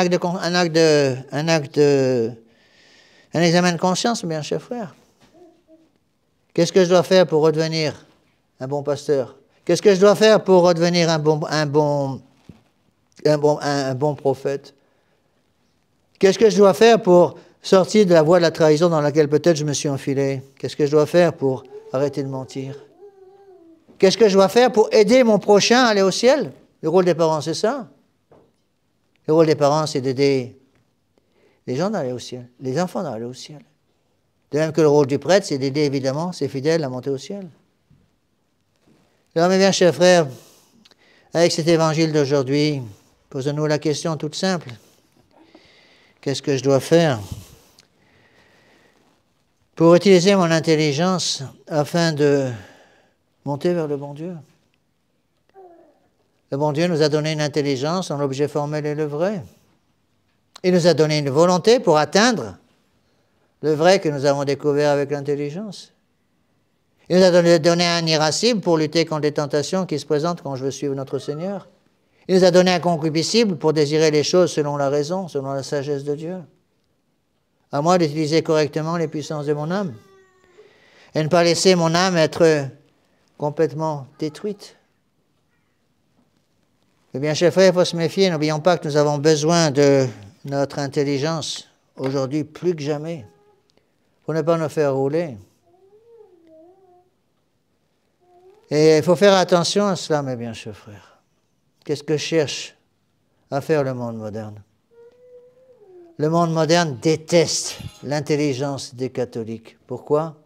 examen de conscience, bien cher frère. Qu'est-ce que je dois faire pour redevenir un bon pasteur? Qu'est-ce que je dois faire pour redevenir un bon prophète? Qu'est-ce que je dois faire pour sortir de la voie de la trahison dans laquelle peut-être je me suis enfilé? Qu'est-ce que je dois faire pour arrêter de mentir? Qu'est-ce que je dois faire pour aider mon prochain à aller au ciel? Le rôle des parents, c'est ça. Le rôle des parents, c'est d'aider les gens d'aller au ciel, les enfants d'aller au ciel. De même que le rôle du prêtre, c'est d'aider évidemment ses fidèles à monter au ciel. Alors, mes bien chers frères, avec cet évangile d'aujourd'hui, posons-nous la question toute simple. Qu'est-ce que je dois faire pour utiliser mon intelligence afin de monter vers le bon Dieu? Le bon Dieu nous a donné une intelligence dont l'objet formel est le vrai. Il nous a donné une volonté pour atteindre le vrai que nous avons découvert avec l'intelligence. Il nous a donné un irascible pour lutter contre les tentations qui se présentent quand je veux suivre notre Seigneur. Il nous a donné un concupiscible pour désirer les choses selon la raison, selon la sagesse de Dieu. À moi d'utiliser correctement les puissances de mon âme et ne pas laisser mon âme être complètement détruite. Eh bien, chers frères, il faut se méfier. N'oublions pas que nous avons besoin de notre intelligence aujourd'hui plus que jamais pour ne pas nous faire rouler. Et il faut faire attention à cela, mes bien chers frères. Qu'est-ce que cherche à faire le monde moderne? Le monde moderne déteste l'intelligence des catholiques. Pourquoi?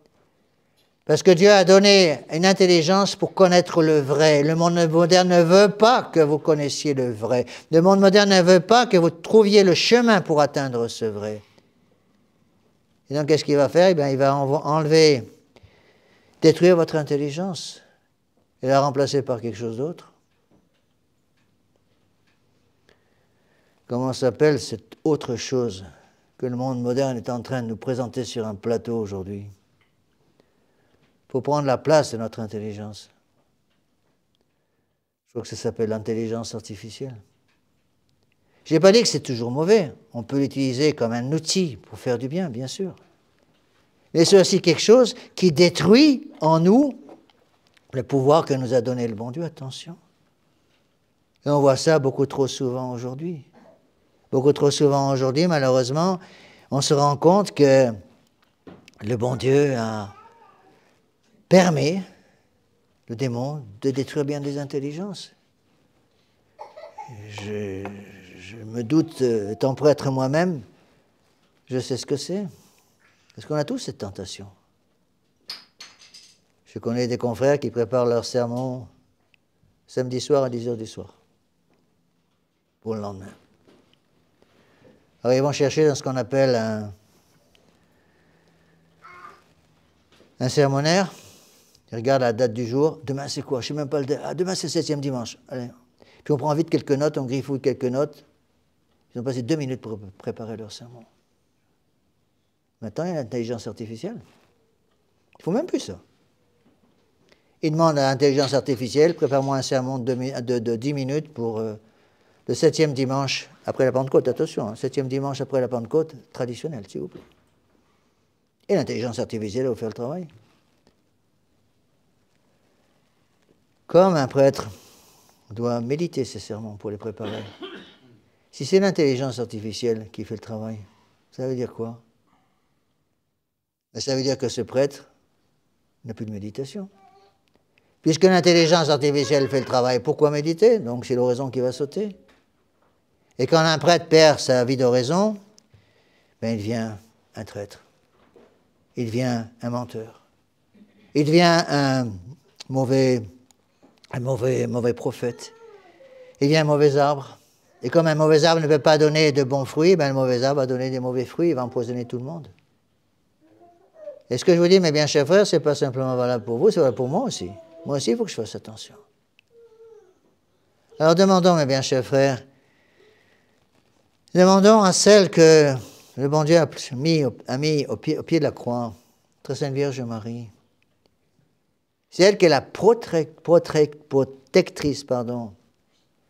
Parce que Dieu a donné une intelligence pour connaître le vrai. Le monde moderne ne veut pas que vous connaissiez le vrai. Le monde moderne ne veut pas que vous trouviez le chemin pour atteindre ce vrai. Et donc, qu'est-ce qu'il va faire? Eh bien, il va enlever, détruire votre intelligence et la remplacer par quelque chose d'autre. Comment s'appelle cette autre chose que le monde moderne est en train de nous présenter sur un plateau aujourd'hui? Il faut prendre la place de notre intelligence. Je crois que ça s'appelle l'intelligence artificielle. Je n'ai pas dit que c'est toujours mauvais. On peut l'utiliser comme un outil pour faire du bien, bien sûr. mais c'est aussi quelque chose qui détruit en nous le pouvoir que nous a donné le bon Dieu. Attention. Et on voit ça beaucoup trop souvent aujourd'hui. Beaucoup trop souvent aujourd'hui, malheureusement, on se rend compte que le bon Dieu a permis le démon de détruire bien des intelligences. Je me doute, étant prêtre moi-même, je sais ce que c'est. Parce qu'on a tous cette tentation. Je connais des confrères qui préparent leur sermon samedi soir à 10h du soir, pour le lendemain. Alors ils vont chercher dans ce qu'on appelle un sermonnaire. Ils regardent la date du jour. Demain c'est quoi? Je ne sais même pas le date. Ah, demain c'est le 7e dimanche. Allez. Puis on prend vite quelques notes, on griffouille quelques notes. Ils ont passé 2 minutes pour préparer leur sermon. Maintenant, il y a l'intelligence artificielle. Il ne faut même plus ça. Ils demandent à l'intelligence artificielle, prépare-moi un sermon de 10 minutes pour le 7e dimanche après la Pentecôte. Attention, 7e dimanche après la Pentecôte, traditionnel, s'il vous plaît. Et l'intelligence artificielle va faire le travail. Comme un prêtre doit méditer ses sermons pour les préparer. Si c'est l'intelligence artificielle qui fait le travail, ça veut dire quoi? Ça veut dire que ce prêtre n'a plus de méditation. Puisque l'intelligence artificielle fait le travail, pourquoi méditer? Donc c'est l'oraison qui va sauter. Et quand un prêtre perd sa vie d'oraison, ben il devient un traître. Il devient un menteur. Il devient un mauvais prophète. Il devient un mauvais arbre. Et comme un mauvais arbre ne peut pas donner de bons fruits, ben le mauvais arbre va donner des mauvais fruits, il va empoisonner tout le monde. Et ce que je vous dis, mes bien chers frères, ce n'est pas simplement valable pour vous, c'est valable pour moi aussi. Moi aussi, il faut que je fasse attention. Alors demandons, mes bien chers frères, demandons à celle que le bon Dieu a mis au pied de la croix, très sainte Vierge Marie. C'est elle qui est la protectrice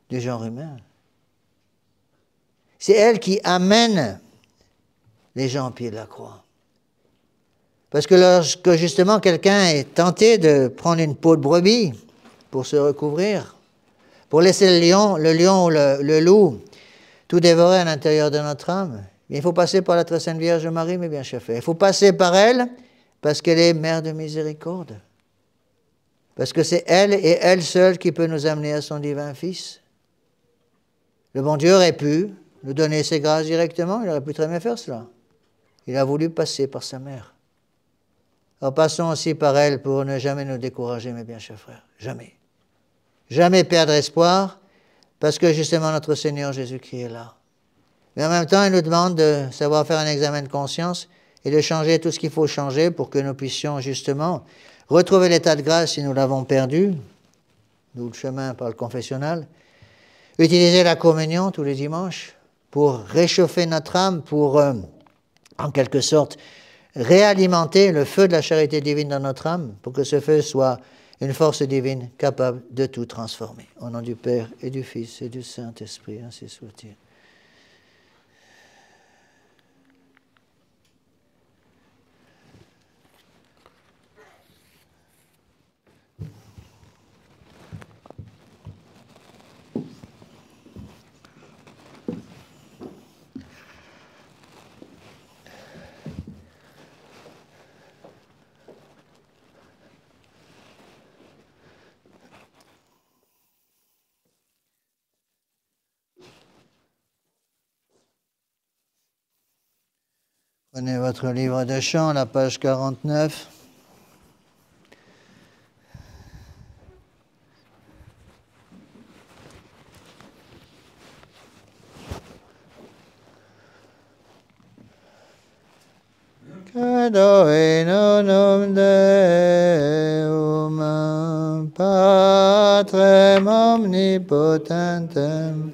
du genre humain. C'est elle qui amène les gens au pied de la croix. Parce que lorsque justement quelqu'un est tenté de prendre une peau de brebis pour se recouvrir, pour laisser le lion ou le loup tout dévorer à l'intérieur de notre âme, il faut passer par la très sainte Vierge Marie, mes bien chers frères. Il faut passer par elle parce qu'elle est mère de miséricorde. Parce que c'est elle et elle seule qui peut nous amener à son divin Fils. Le bon Dieu aurait pu nous donner ses grâces directement, il aurait pu très bien faire cela. Il a voulu passer par sa mère. Alors passons aussi par elle pour ne jamais nous décourager, mes bien chers frères. Jamais. Jamais perdre espoir, parce que justement notre Seigneur Jésus-Christ est là. Mais en même temps, il nous demande de savoir faire un examen de conscience et de changer tout ce qu'il faut changer pour que nous puissions justement retrouver l'état de grâce si nous l'avons perdu, d'où le chemin par le confessionnal, utiliser la communion tous les dimanches pour réchauffer notre âme, pour en quelque sorte réalimenter le feu de la charité divine dans notre âme, pour que ce feu soit une force divine capable de tout transformer. Au nom du Père et du Fils et du Saint-Esprit, ainsi soit-il. Prenez votre livre de chant, la page 49. Cadoe nonum Deum, Patrem omnipotentem,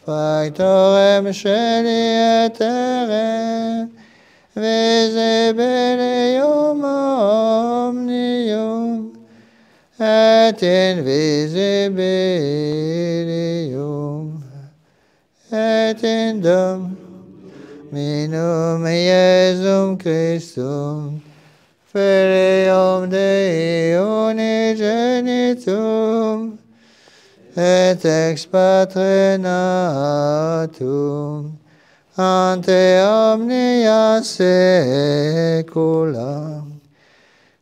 Factorem Sceli et Terrae, Visibilium omnium, et invisibilium, et in Dominum Iesu Jesum Christum, Filium Dei unigenitum, et ex Patre natum, ante omnia saecula.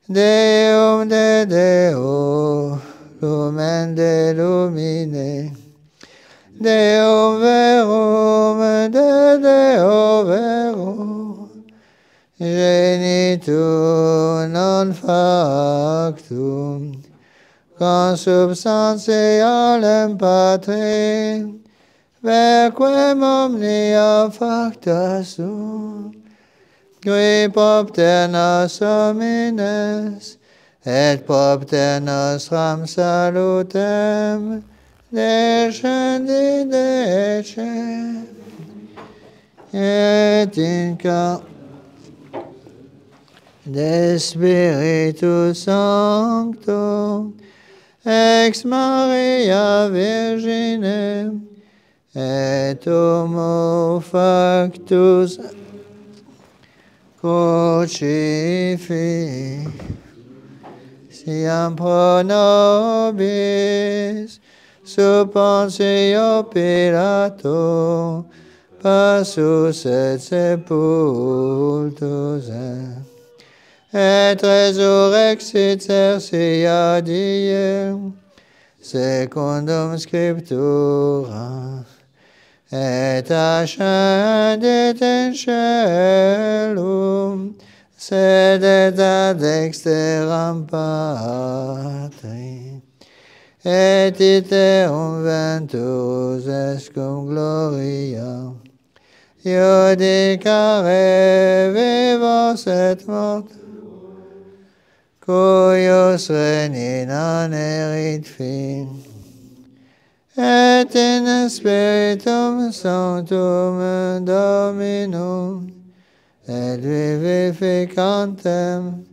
Deum de Deo, lumen de lumine, Deum verum de Deo verum, genitum non factum, consubstantialem Patre, verquem omnia facta sunt, qui propter nos homines, et propter nostram salutem, descendi decem, et in de Spiritus Sancto, ex Maria Virgine, et homo factus crucifix, siam pro nobis, sub Pontio Pilato, passus et sepultus et resurrexit tertia die, secundum Scriptura, et ascendit in caelum, sedet ad dexteram Patri, et iterum ventus est cum gloria, iudicare vivos et mortos, cuius regni non erit fin, et in Spiritum Sanctum Dominum, et vivificantem,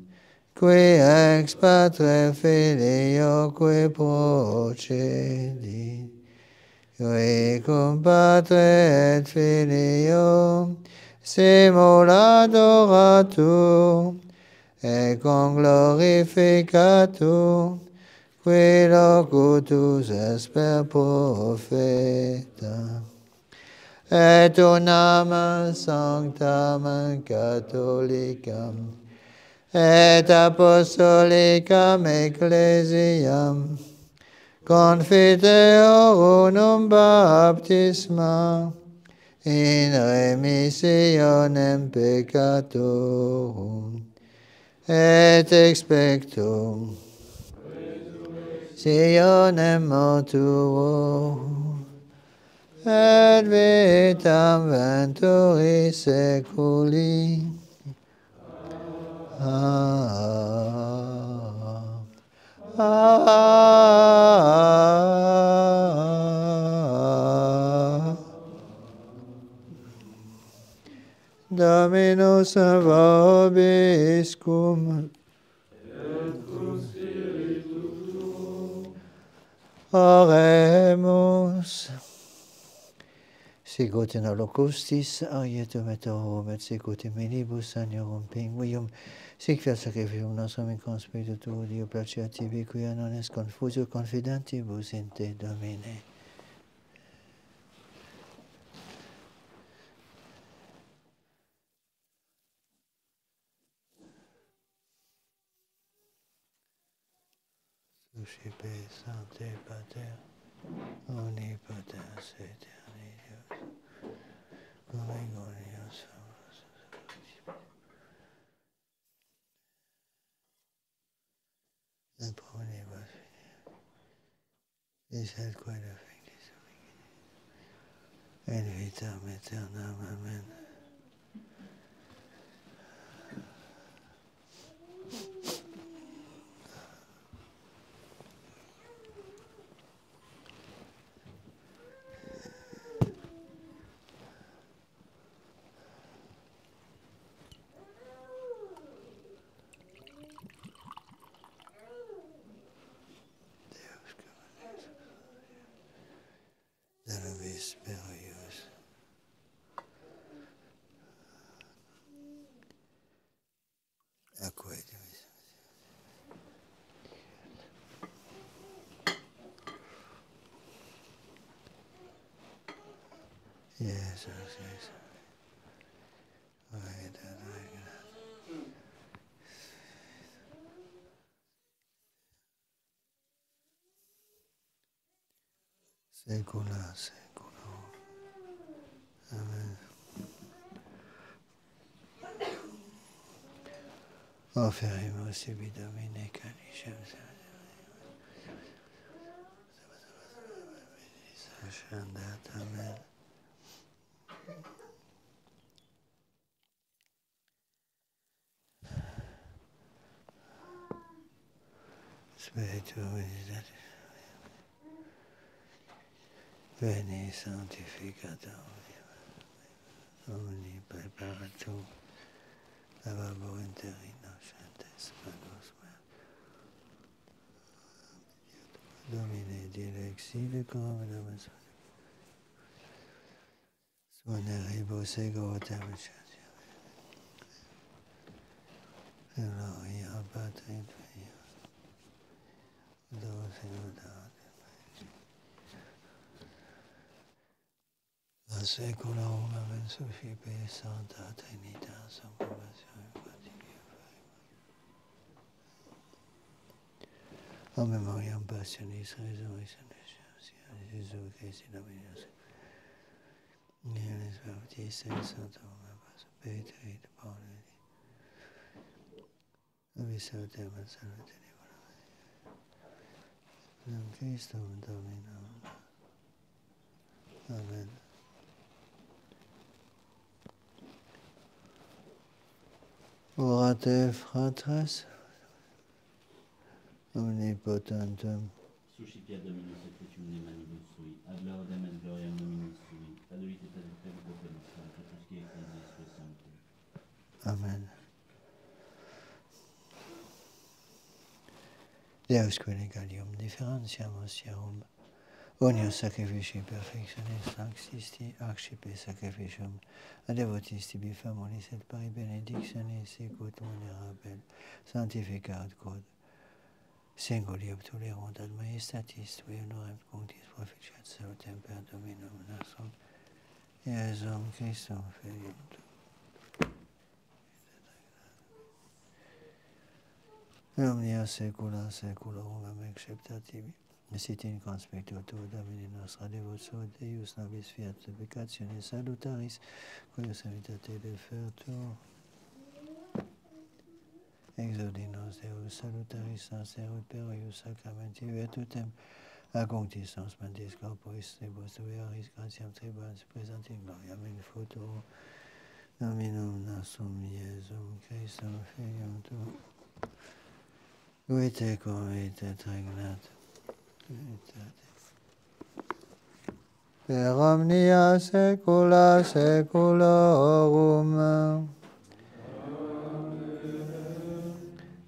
qui ex Patre Filio qui procedit, qui cum Patre et Filio simul adoratur, et cum glorificatur, qui locutus est per profeta, et unam sanctam catholicam, et apostolicam ecclesiam, confiteor unum baptisma, in remissionem peccatorum, et expectum sionem mortuorum, et vitam venturi seculi. Dominus vobiscum, oremus. Sicut in holocustis, aietum et orum, et sicut in minibus aniorum pinguium, sic fiat sacrificium nostrum in conspiritu tuo, Dio placea tibi, quia non est confusio confidentibus in te, Domine. Suscipe Sancte Pater, omnipotens aeterni Deus, cum ingonios salvos, et promunibus finis, et quae fectis et vitam aeternam. Amen. De nobis spero ius, Yes. Secula. Amen. Offerimus ibi Domine caniscem. Amen. Spiritus Veni sanctificator omni preparator lavabo interino chantes panos Domine dilexile comodamus Suoneribus ego termicia Gloria Patri Tuia La seculum amen suscipe Santa Trinitas approbationem en memoriam passionis resurrection de Jésus Christ Dominus. Nielis baptiste Sanctum Abbas Petri de Pauli. Avisotem et salute in Christum Dominum. Amen. Orate fratres omnipotentem Suscipia Dominus et fecium ne manibus sui, ad laudem et gloriam Dominus sui, aduit et ad perpetuum nostrum, Petrusque ecclesiae sue sanctum. Amen. Deus queligalium differentiamus iarum unius sacrifici perfectionis sanctisti accipe sacrificium ad devotis tibi famoris et pari benedictionis sicut vulnerabel sanctificat quod singuli obtulerunt ad majestatis tui honorem cunctis proficiat salutem per Dominum nostrum Iesum Christum Filium tuum. Omnia saecula saeculorum amen accepta tibi. Sit in conspectu tuo Domini nostra devotio Deus nobis fiat supplicationis salutaris cuius habitate defertur. Exaudi nos Deus salutaris nascerut per eius sacramenti virtutem acunctis nos mentis corporis tribus tuaris gratiam tribans praesanti gloriam in futuro Dominum nostrum Iesum Christum Filium tuum. Qui tecum et regnat per omnia saecula saeculorum.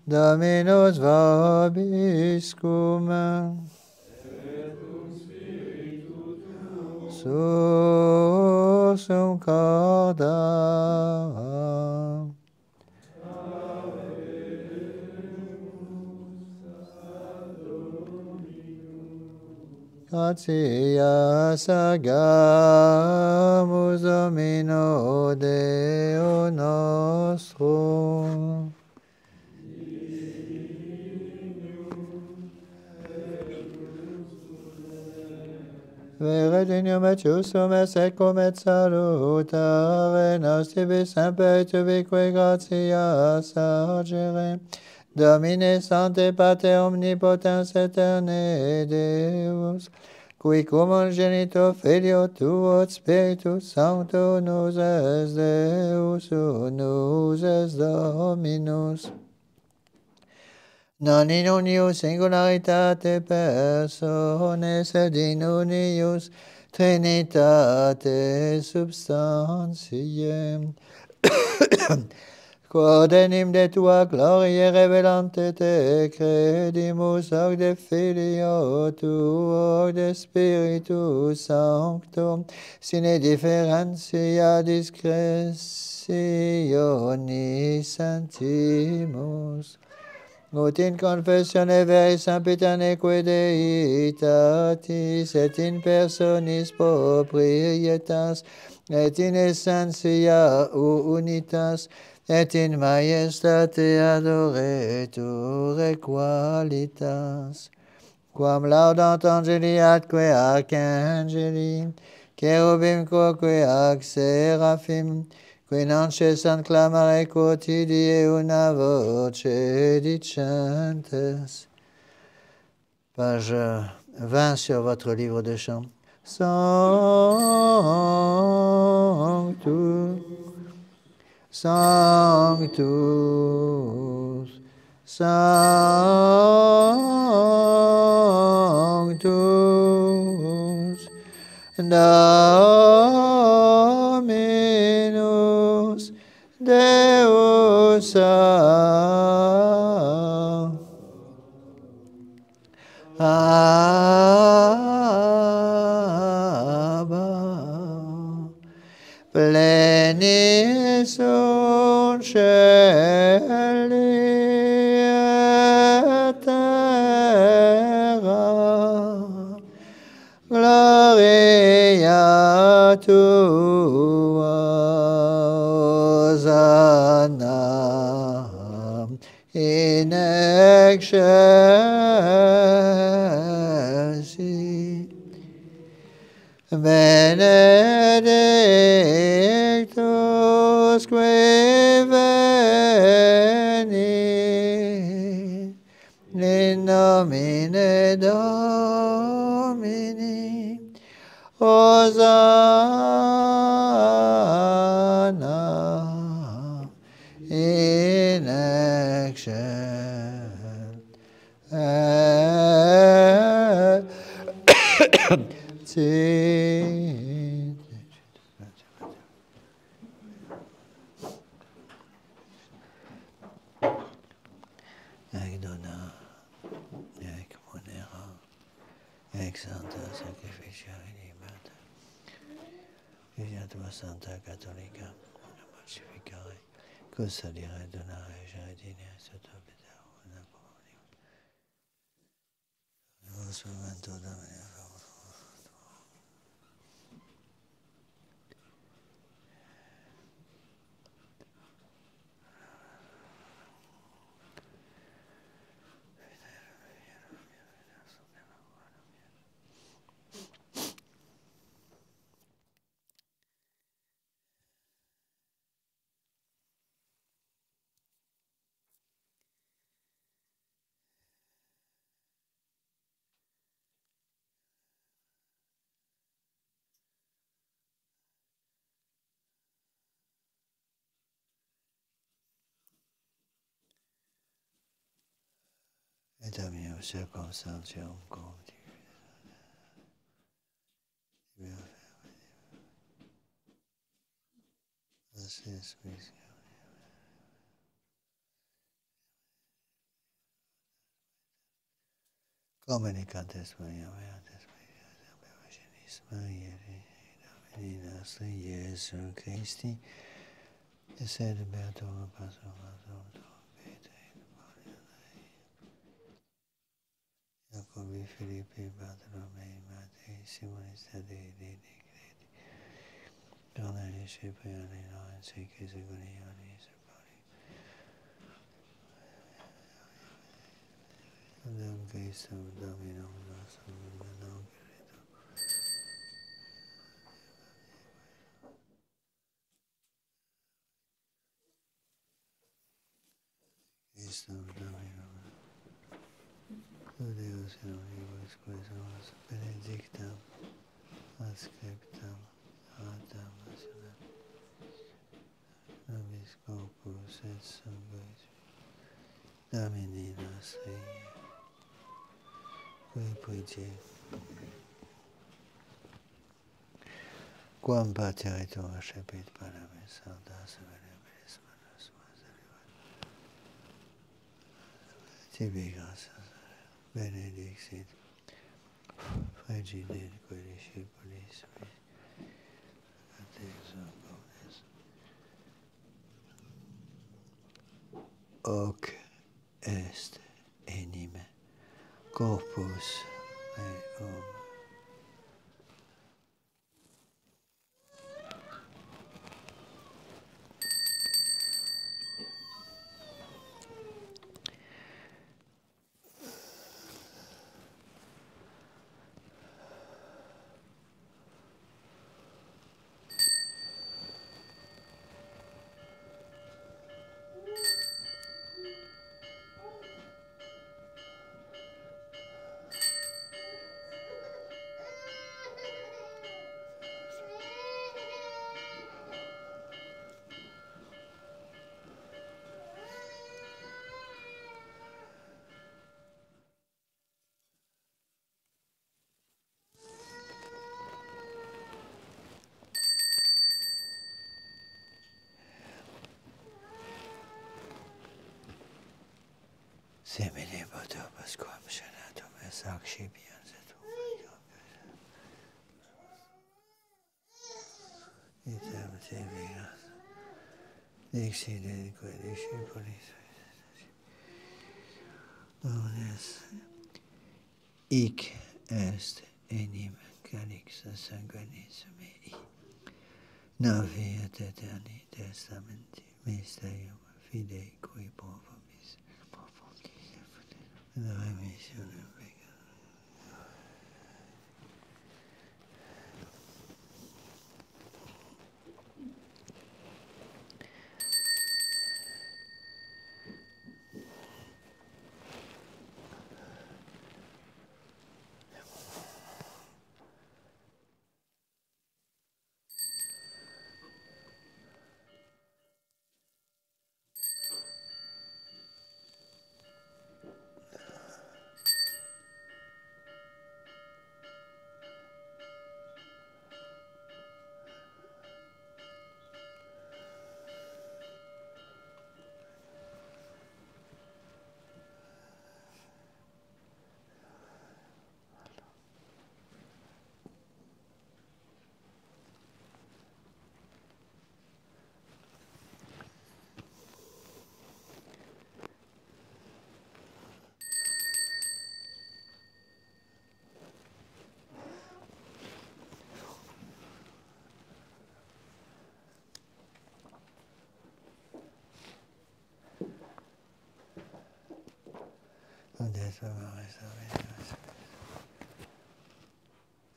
Dominus vobiscum. Sursum corda. Gratias agamus Domino Deo nostrum. Vere dignum et justum et secum et salutare nos tibi semper tubique gratias agere. Domine Sancte Pater omnipotens aeterne Deus, qui cum unigenitur Filio tuo et Spiritus Sancto nous es Deus unus es Dominus. Non in unius singularitate persones, sed in unius Trinitate substantiae, quod enim de tua gloria revelante te credimus, hoc de Filio tuo, hoc de Spiritus Sanctum, sine differentia discretionis sentimus. Ut in confessione veris sempiternque Deitatis, et in personis proprietas, et in essentia unitas, et in majestate adoretur qualitas, quam laudant angeli atque archangeli, cherubim quoque ac seraphim, qui non cessant clamare quotidie una voce dicentes. Page 20 sur votre livre de chant. Sanctus, Sanctus, Sanctus, Dominus Deus Abba, plenis sunt caeli et terra, gloria tua, Hosanna in excelsis, benedictus qui venit in nomine Domini, Hosanna in excelsis. Ec dona, ec monera, ec sancta sacrificia inimata, via tua Santa Cattolica, una mortificare, custodire, donare, giardine, sotto peta, una comunione. Lo strumento da me. Et a mia circumstantium conti. Assis mission. Communicantes Maria, Beates Maria, Beagenis Maria, Domini nostri Iesu Christi, et sed beatum pasum pasum Petri, Jacobi, Philippi, Bartolomei, Mattei, Simonis, Tadei, Credi, Cornelius, Cipriani, Lorenzi, Chisegoniani, Sepoli, Dom Christum, Dominum nostrum, non credo. Christum, Dominum, Deus in omnibus quesumus, benedictam, adscriptam, Adam, nobis corpus et sanguis, Domini nostri, qui puitie, quam pater et tua recepit panem et saltas veneris manus, tibi gracias, benedicit, frigide quodicipilis, atexopones, hoc est anime, corpus meum. Semine bodo pasquam shanatum esakshi bianzetum. Itam tibi gracias, dixide quodicipilis, omnes hic est enim calix sanguinis mei, navi et aeterni testamenti mysterium fidei cui profumis, la remissionem peccatum.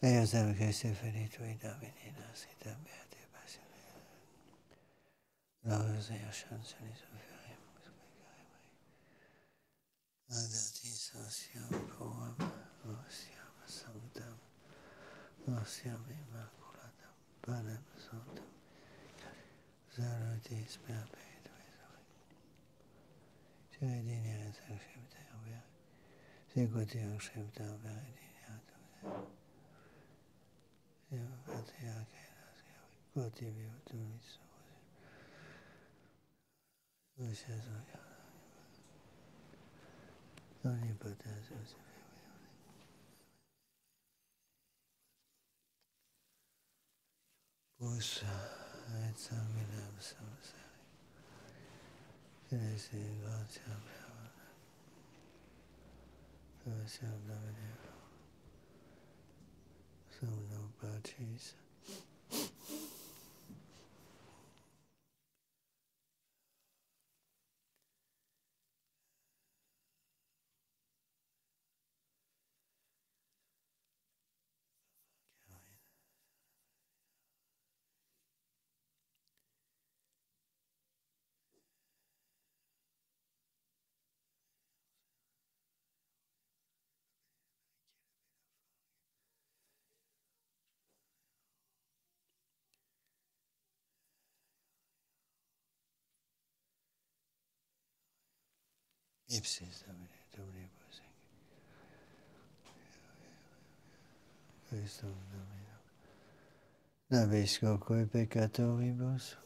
Eos am Christi finitui Domini nascitam beati passione. Laus eo chancelis oferimus peccae. Laudatis osiam coam, osiam sanctam, osiam immaculatam, panem sanctam, salutis perpetuis. Siredini et accepter ver, sicuti accepter veredineatum. Patriarche quoti viutumis omnipotens pus et sanguinem samsari Christi gratiam persiam Domine somno pacis. Ipsis Domine, Domine posing. Christum Domino. Nabis coque peccatoribus.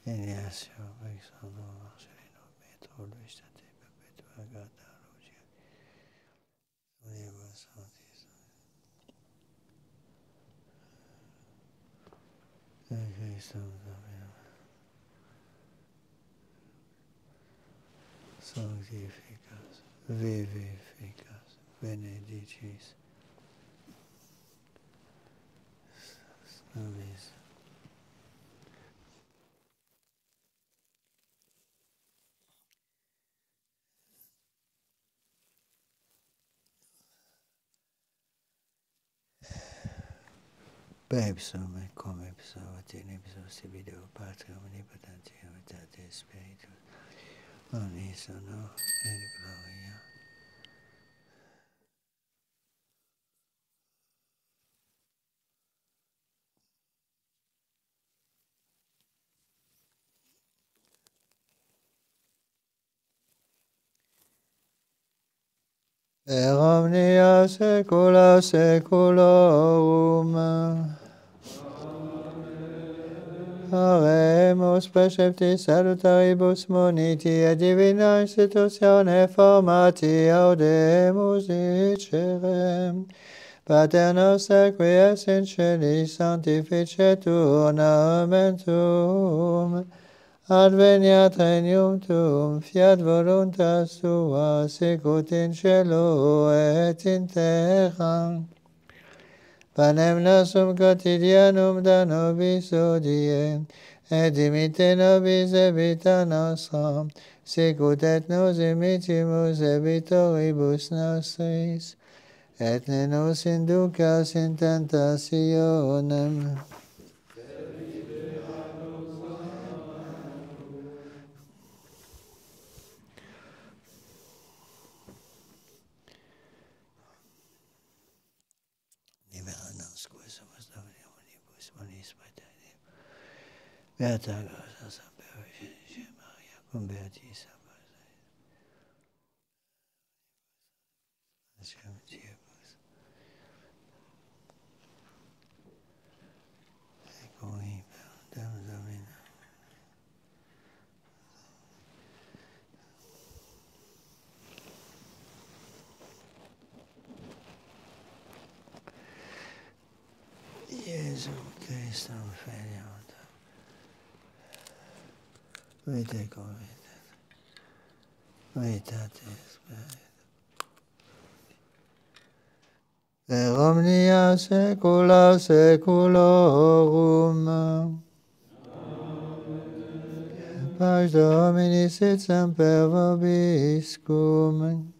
Ignacio, Alexandre, Marcelino, Pietro, Luis, Tate, Perpetua, Gata, Lucia, Oliva, Santis, Cristo, Sanctificas, Vivificas, Benedicis, Nobis. Pepsum et cum ipso et in ipso sibido Patria omnipotentia unitate Spiritus unisono et gloria. Per omnia saecula saeculorum. Habemus preceptis salutaribus moniti et divina institutione formati audemus dicere. Pater noster qui es in celis sanctificetur nomen tuum. Adveniat regnum tuum, fiat voluntas tua, sicut in cielo et in terra. Panem nostrum quotidianum da nobis hodie, et dimitte nobis debita nostra, sicut et nos dimittimus debitoribus nostris, et ne nos inducas in tentationem, libera nos quos Domini omnibus bonis praeterim. Beata gloria Sancta Virgine Maria, cum beatis Diebus, et cum Deo Domino. Iesum Christum filium Tuum, vite convitet, veritatis Spiritus, per omnia saecula saeculorum. Pax Domini sit semper vobiscum.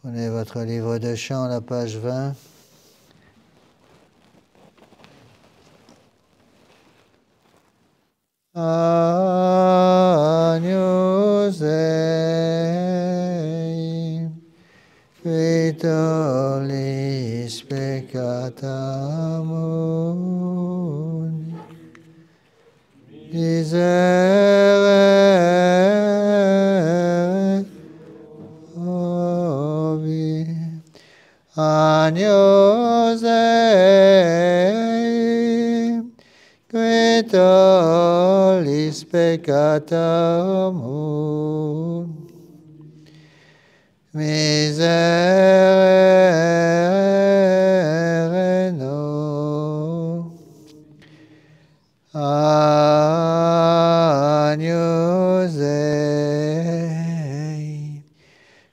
Prenez votre livre de chant, la page 20. Agnus Dei, qui tollis peccata mundi, miserere obi. Agnus Dei, qui tollis peccata mundi, miserere no. Agnus Dei,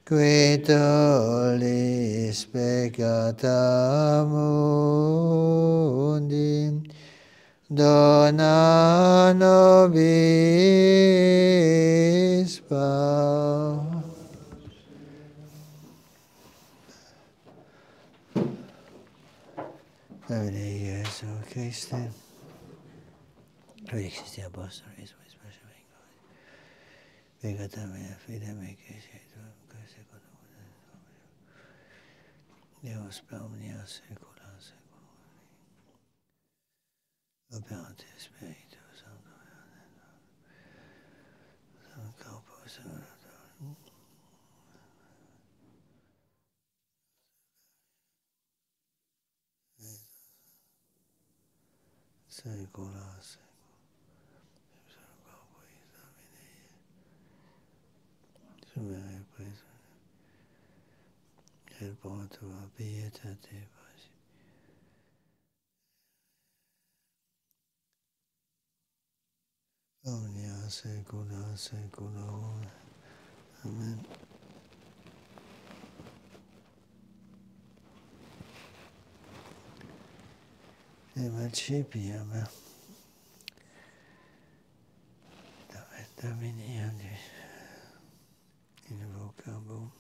qui tollis peccata mundi, dona nobis pax. Domine Iesu Christe, Christi apostolis, pecata mea, fide me, que sei tu, que secondo Deus per omnia saecula saeculorum. Operante Spiritus Sancto, Corpus Amen. Emancipiamo. Dominiamo. Invocamo.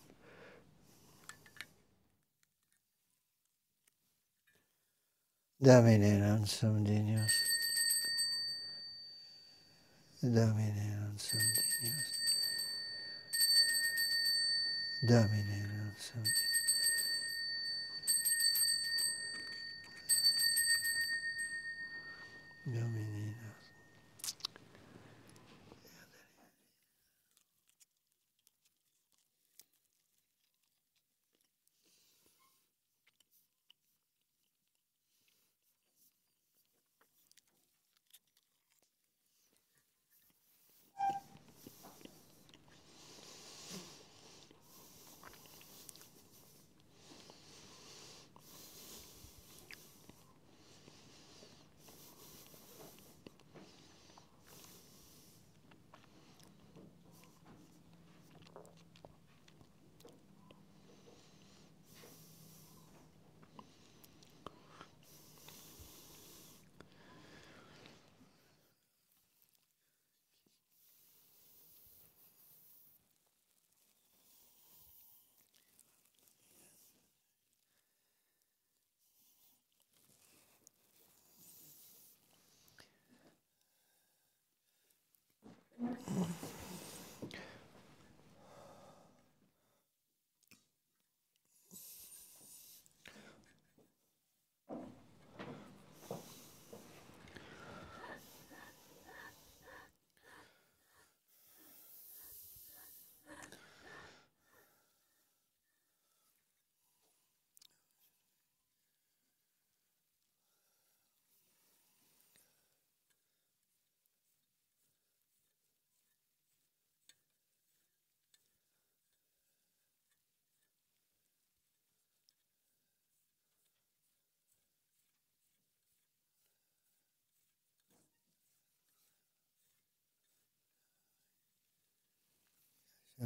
Domine non sum dignos. Domine non sum dignos. Domine non sum dignos. Domine non.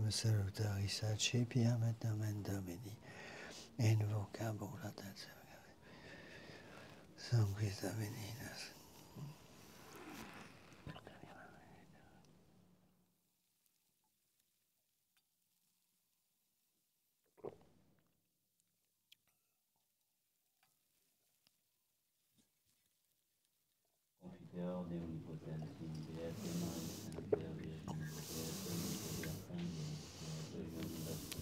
Salutari sacipiam et nomen Domini. Invocabo la Sanguis Domini. Confiteor de omnipotentis, Beate Maris, Semper Virgine, Beate Miserere Deus, Beate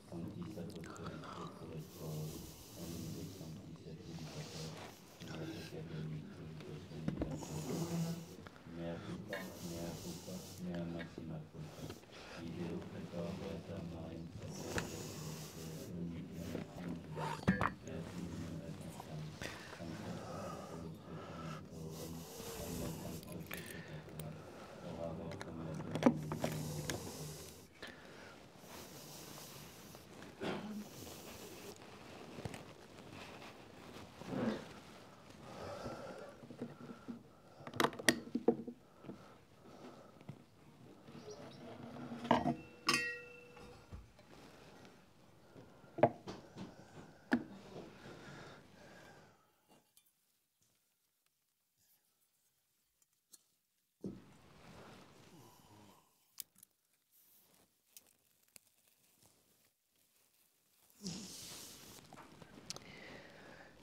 Universalis, Sanctis Apostolis Petro et Paul, Omnibus Sanctis et Publicator, mea peccato victoribus venigator, mea culpa, mea maxima culpa, qui Deo precor Beata Marim Semper Virgine, Beate Universalis, Beate Universalis, Sanctos Apostolos Petronatorum, omnes sanctos et peccator, ora pro Domini Domini.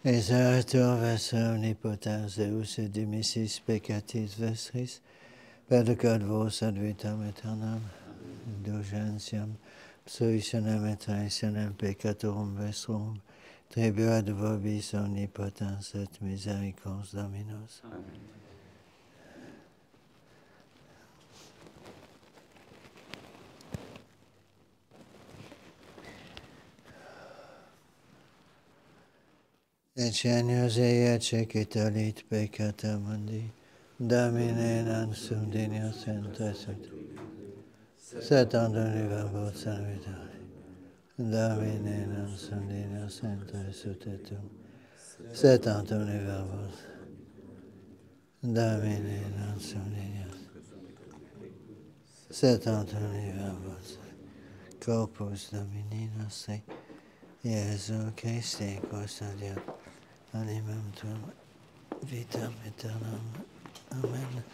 Exertor versa omnipotens Deus et dimissis peccatis vestris, perducat vos ad vitam aeternam, indulgentiam, absolutionem et traitionem peccatorum vestrum, tribuat vobis omnipotens et misericors Dominus. Amen. Ecenius ece citalit peccata mundi, Domine non sum dignus entesut, sed andoni verbum salutari. Domine non sum dignus entesut et tum, sed andoni verbum. Domine non sum dignus, sed andoni verbum. Corpus Domini nostri, Iesu Christi, custodiat animam tuum, vitam aeternam. Amen.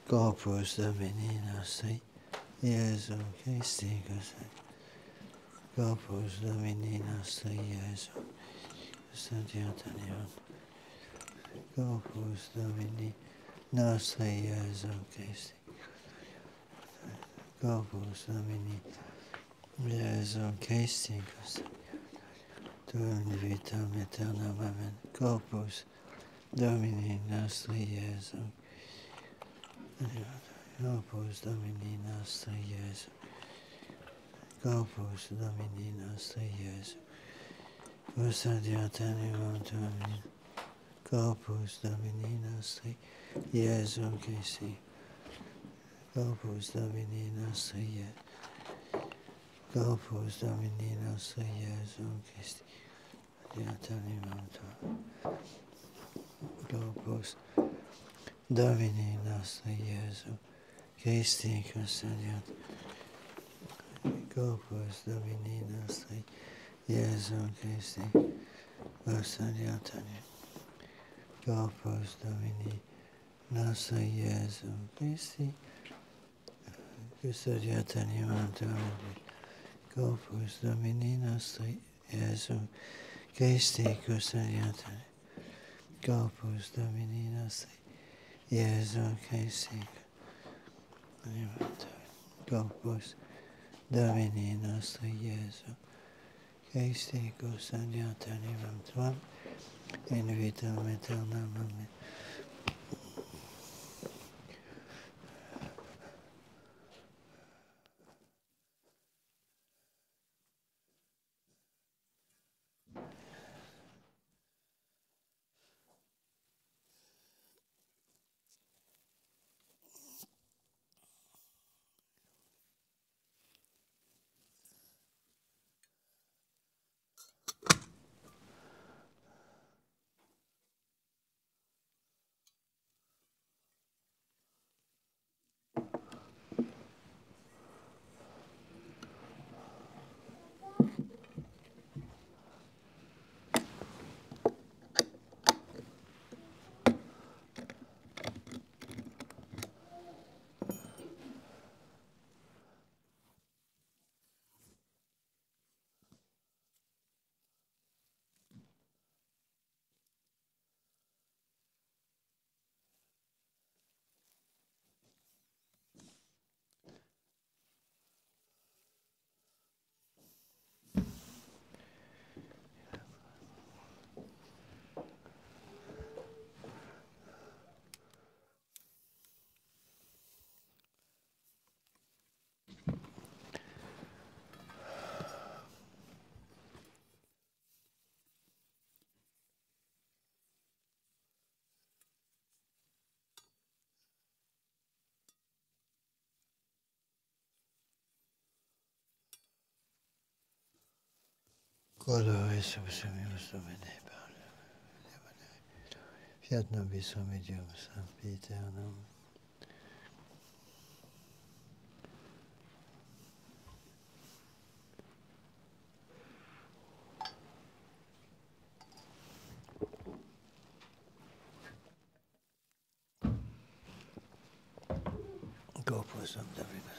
Corpus Domini nostri, Iesu Christi, custodiat. Corpus Domini nostri, Iesu, custodiat animam. Corpus Domini nostri, Iesu Christi. Corpus Domini, Iesu Christi, custodiat. Tuum vitam aeternam. Amen. Corpus Domini nostri, Iesu. Corpus Domini nostri, Iesu. Corpus Domini nostri, Iesu. Custodiat animam tuum. Corpus Domini nostri, Iesu Christi. Corpus Domini nostri, Iesu. Corpus Domini nostri, Iesu Christi. Custodiat animam tuum. Corpus Domini nostri, Iesu Christi, custodiat. Corpus Domini nostri, Iesu Christi, custodiat animam. Corpus Domini nostri, Iesu Christi, custodiat animam tuum. Corpus Domini nostri, Iesu Christi, custodiat animam. Corpus Domini nostri, Iesu Christi, animam tuum. Corpus Domini nostri, Iesu Christi, custodiat animam tuum, in vitam aeternam. Amen. Colore subsumimus Domine Paulum. Fiat nobis homidium sempiternum. Corpus Domini.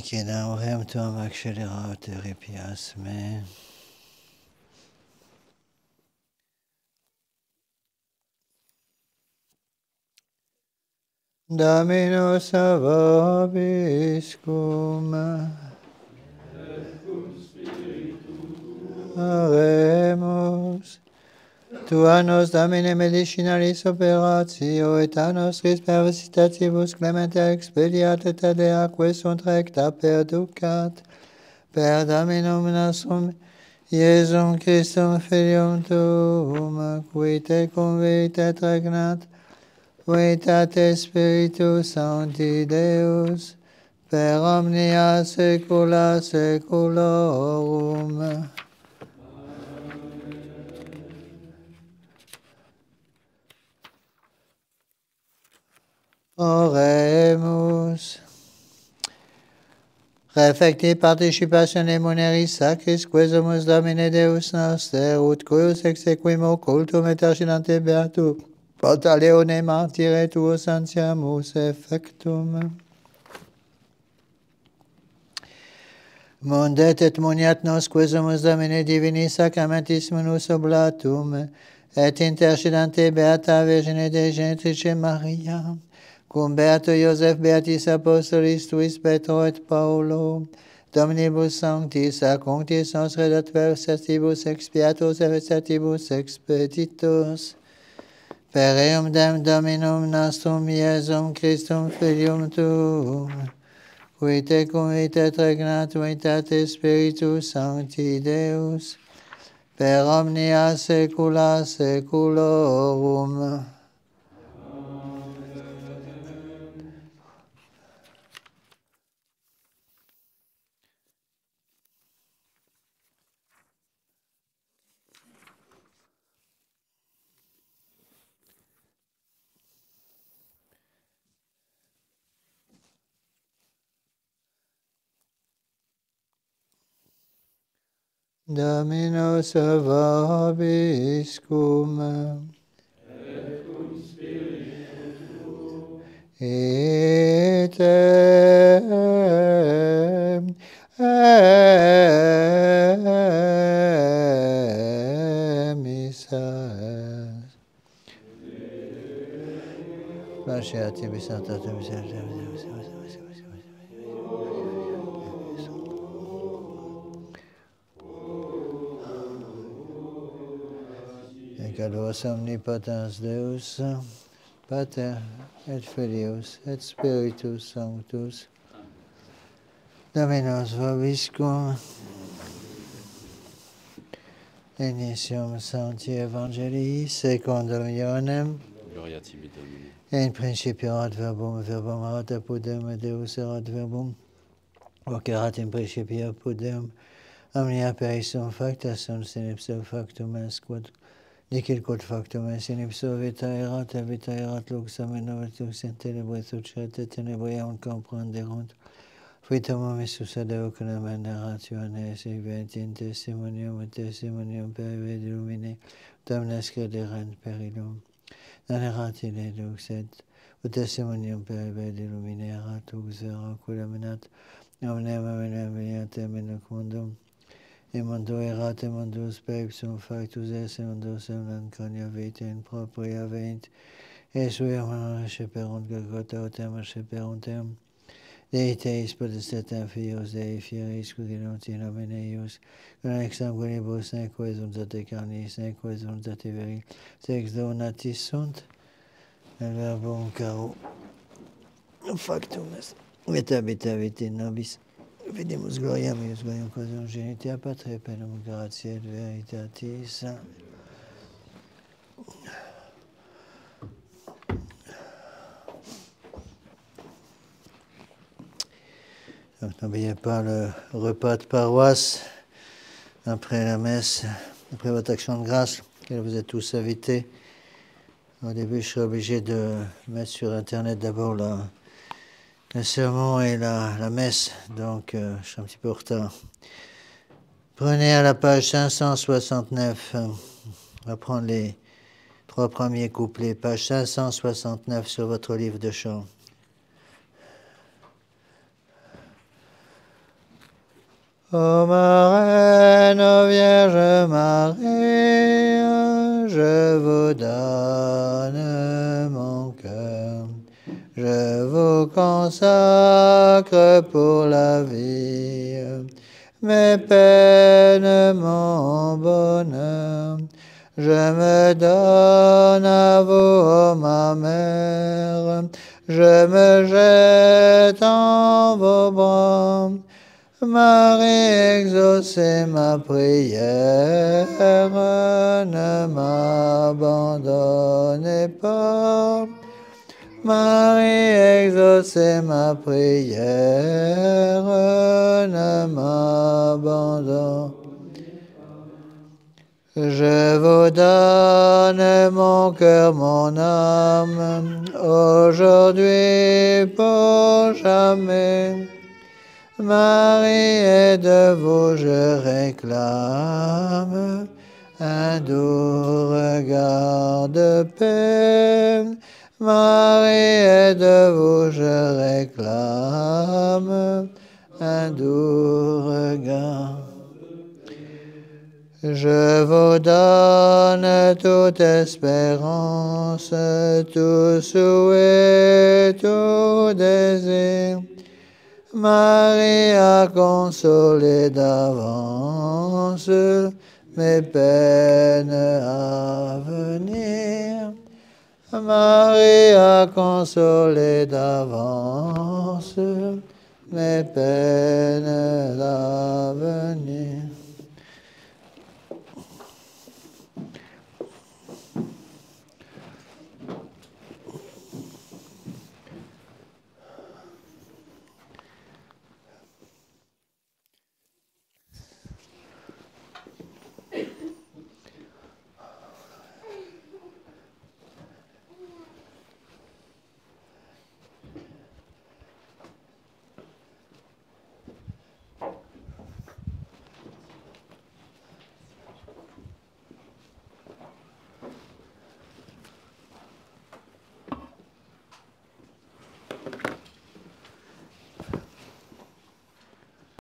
Kedam rem tuam accelera terepias me. Dominus vobiscum. Oremus. Tua nos Domine medicinalis operatio, et a nostris perversitatibus clemente expediat, et adeaque sunt recta perducat. Per Dominum nostrum, Iesum Christum Filium Tuum, qui te convit et regnat, Veritate Spiritus Sancti Deus, per omnia saecula saeculorum. Oremus. Refecti participatione muneris sacris, quesumus Domine Deus noster, ut cuius exequimo cultum et arginante beatu, Pantaleone martire tuus antiamus effectum. Mondet et muniat nos quesumus Domine Divini sacramentissimos oblatum, et intercedante beata Virgine Dei Genitrice Maria, cum beato Iosef beatis apostolis tuis Petro et Paulo, Dominibus sanctis acunctis nos adversativus expiatos et vestatibus expeditos, per eum dem Dominum nostrum Iesum Christum Filium Tuum, qui te convit et regnat Veritate Spiritus Sancti Deus, per omnia saecula saeculorum. Dominus vobiscum. Et cum spiritu tuo. Et emisas. Lascia tibi santa tu Cadvos omnipotens Deus, Pater et Filius et Spiritus Sanctus, Dominus vobiscum, Initium Sancti Evangelii secundum Ioannem, Gloria tibi Domine. in principio erat verbum, verbum erat apud Deum, et Deus erat verbum, hoc erat in principio apud Deum, omnia per issum facta sunt, in ipso factum est, quod Nicil quod factum est, in ipso vita erat, et vita erat lux ameno, et lux in tenebris sucet, et tenebriam comprenderunt. Vitam Iesus ad eo conamen ratio anes, et vent in testimonium, et testimonium per vedi lumine, damnes crederent per illum. Non erat in lux, et testimonium per vedi lumine erat lux vera, quod amenat, omnem amenem veniatem in hoc mundum. In mundo erat, in mundus per ipsum factus est, in mundus non conio vitae in propria veint, et suium receperunt Golgotha, autem receperunt eum. Dei teis potestatem Fios Dei fieris, cuginunt in nomine eius, con ex sanguinibus, neque sunt carnis, neque sunt veri, sex donatis sunt, et verbum caro factum est, et habitavit in nobis. Vidimus gloriam eius, gloriam quasi genitia Patri, penum gratiae et veritatis. Donc n'oubliez pas le repas de paroisse après la messe, après votre action de grâce, auquel vous êtes tous invités. Au début, je suis obligé de mettre sur Internet d'abord le sermon et la messe, donc je suis un petit peu en retard. Prenez à la page 569, on va prendre les 3 premiers couplets, page 569 sur votre livre de chant. Ô ma Reine, ô Vierge Marie, je vous donne mon cœur. Je vous consacre pour la vie, mes peines, mon bonheur. Je me donne à vous, ô ma mère, je me jette en vos bras. Marie, exaucez ma prière, ne m'abandonnez pas. Marie, exaucez ma prière, ne m'abandonnez pas. Je vous donne mon cœur, mon âme, aujourd'hui pour jamais. Marie, et de vous je réclame un doux regard de paix. Marie, et de vous je réclame un doux regard. Je vous donne toute espérance, tout souhait, tout désir. Marie a consolé d'avance mes peines à venir. Marie a consolé d'avance mes peines à venir.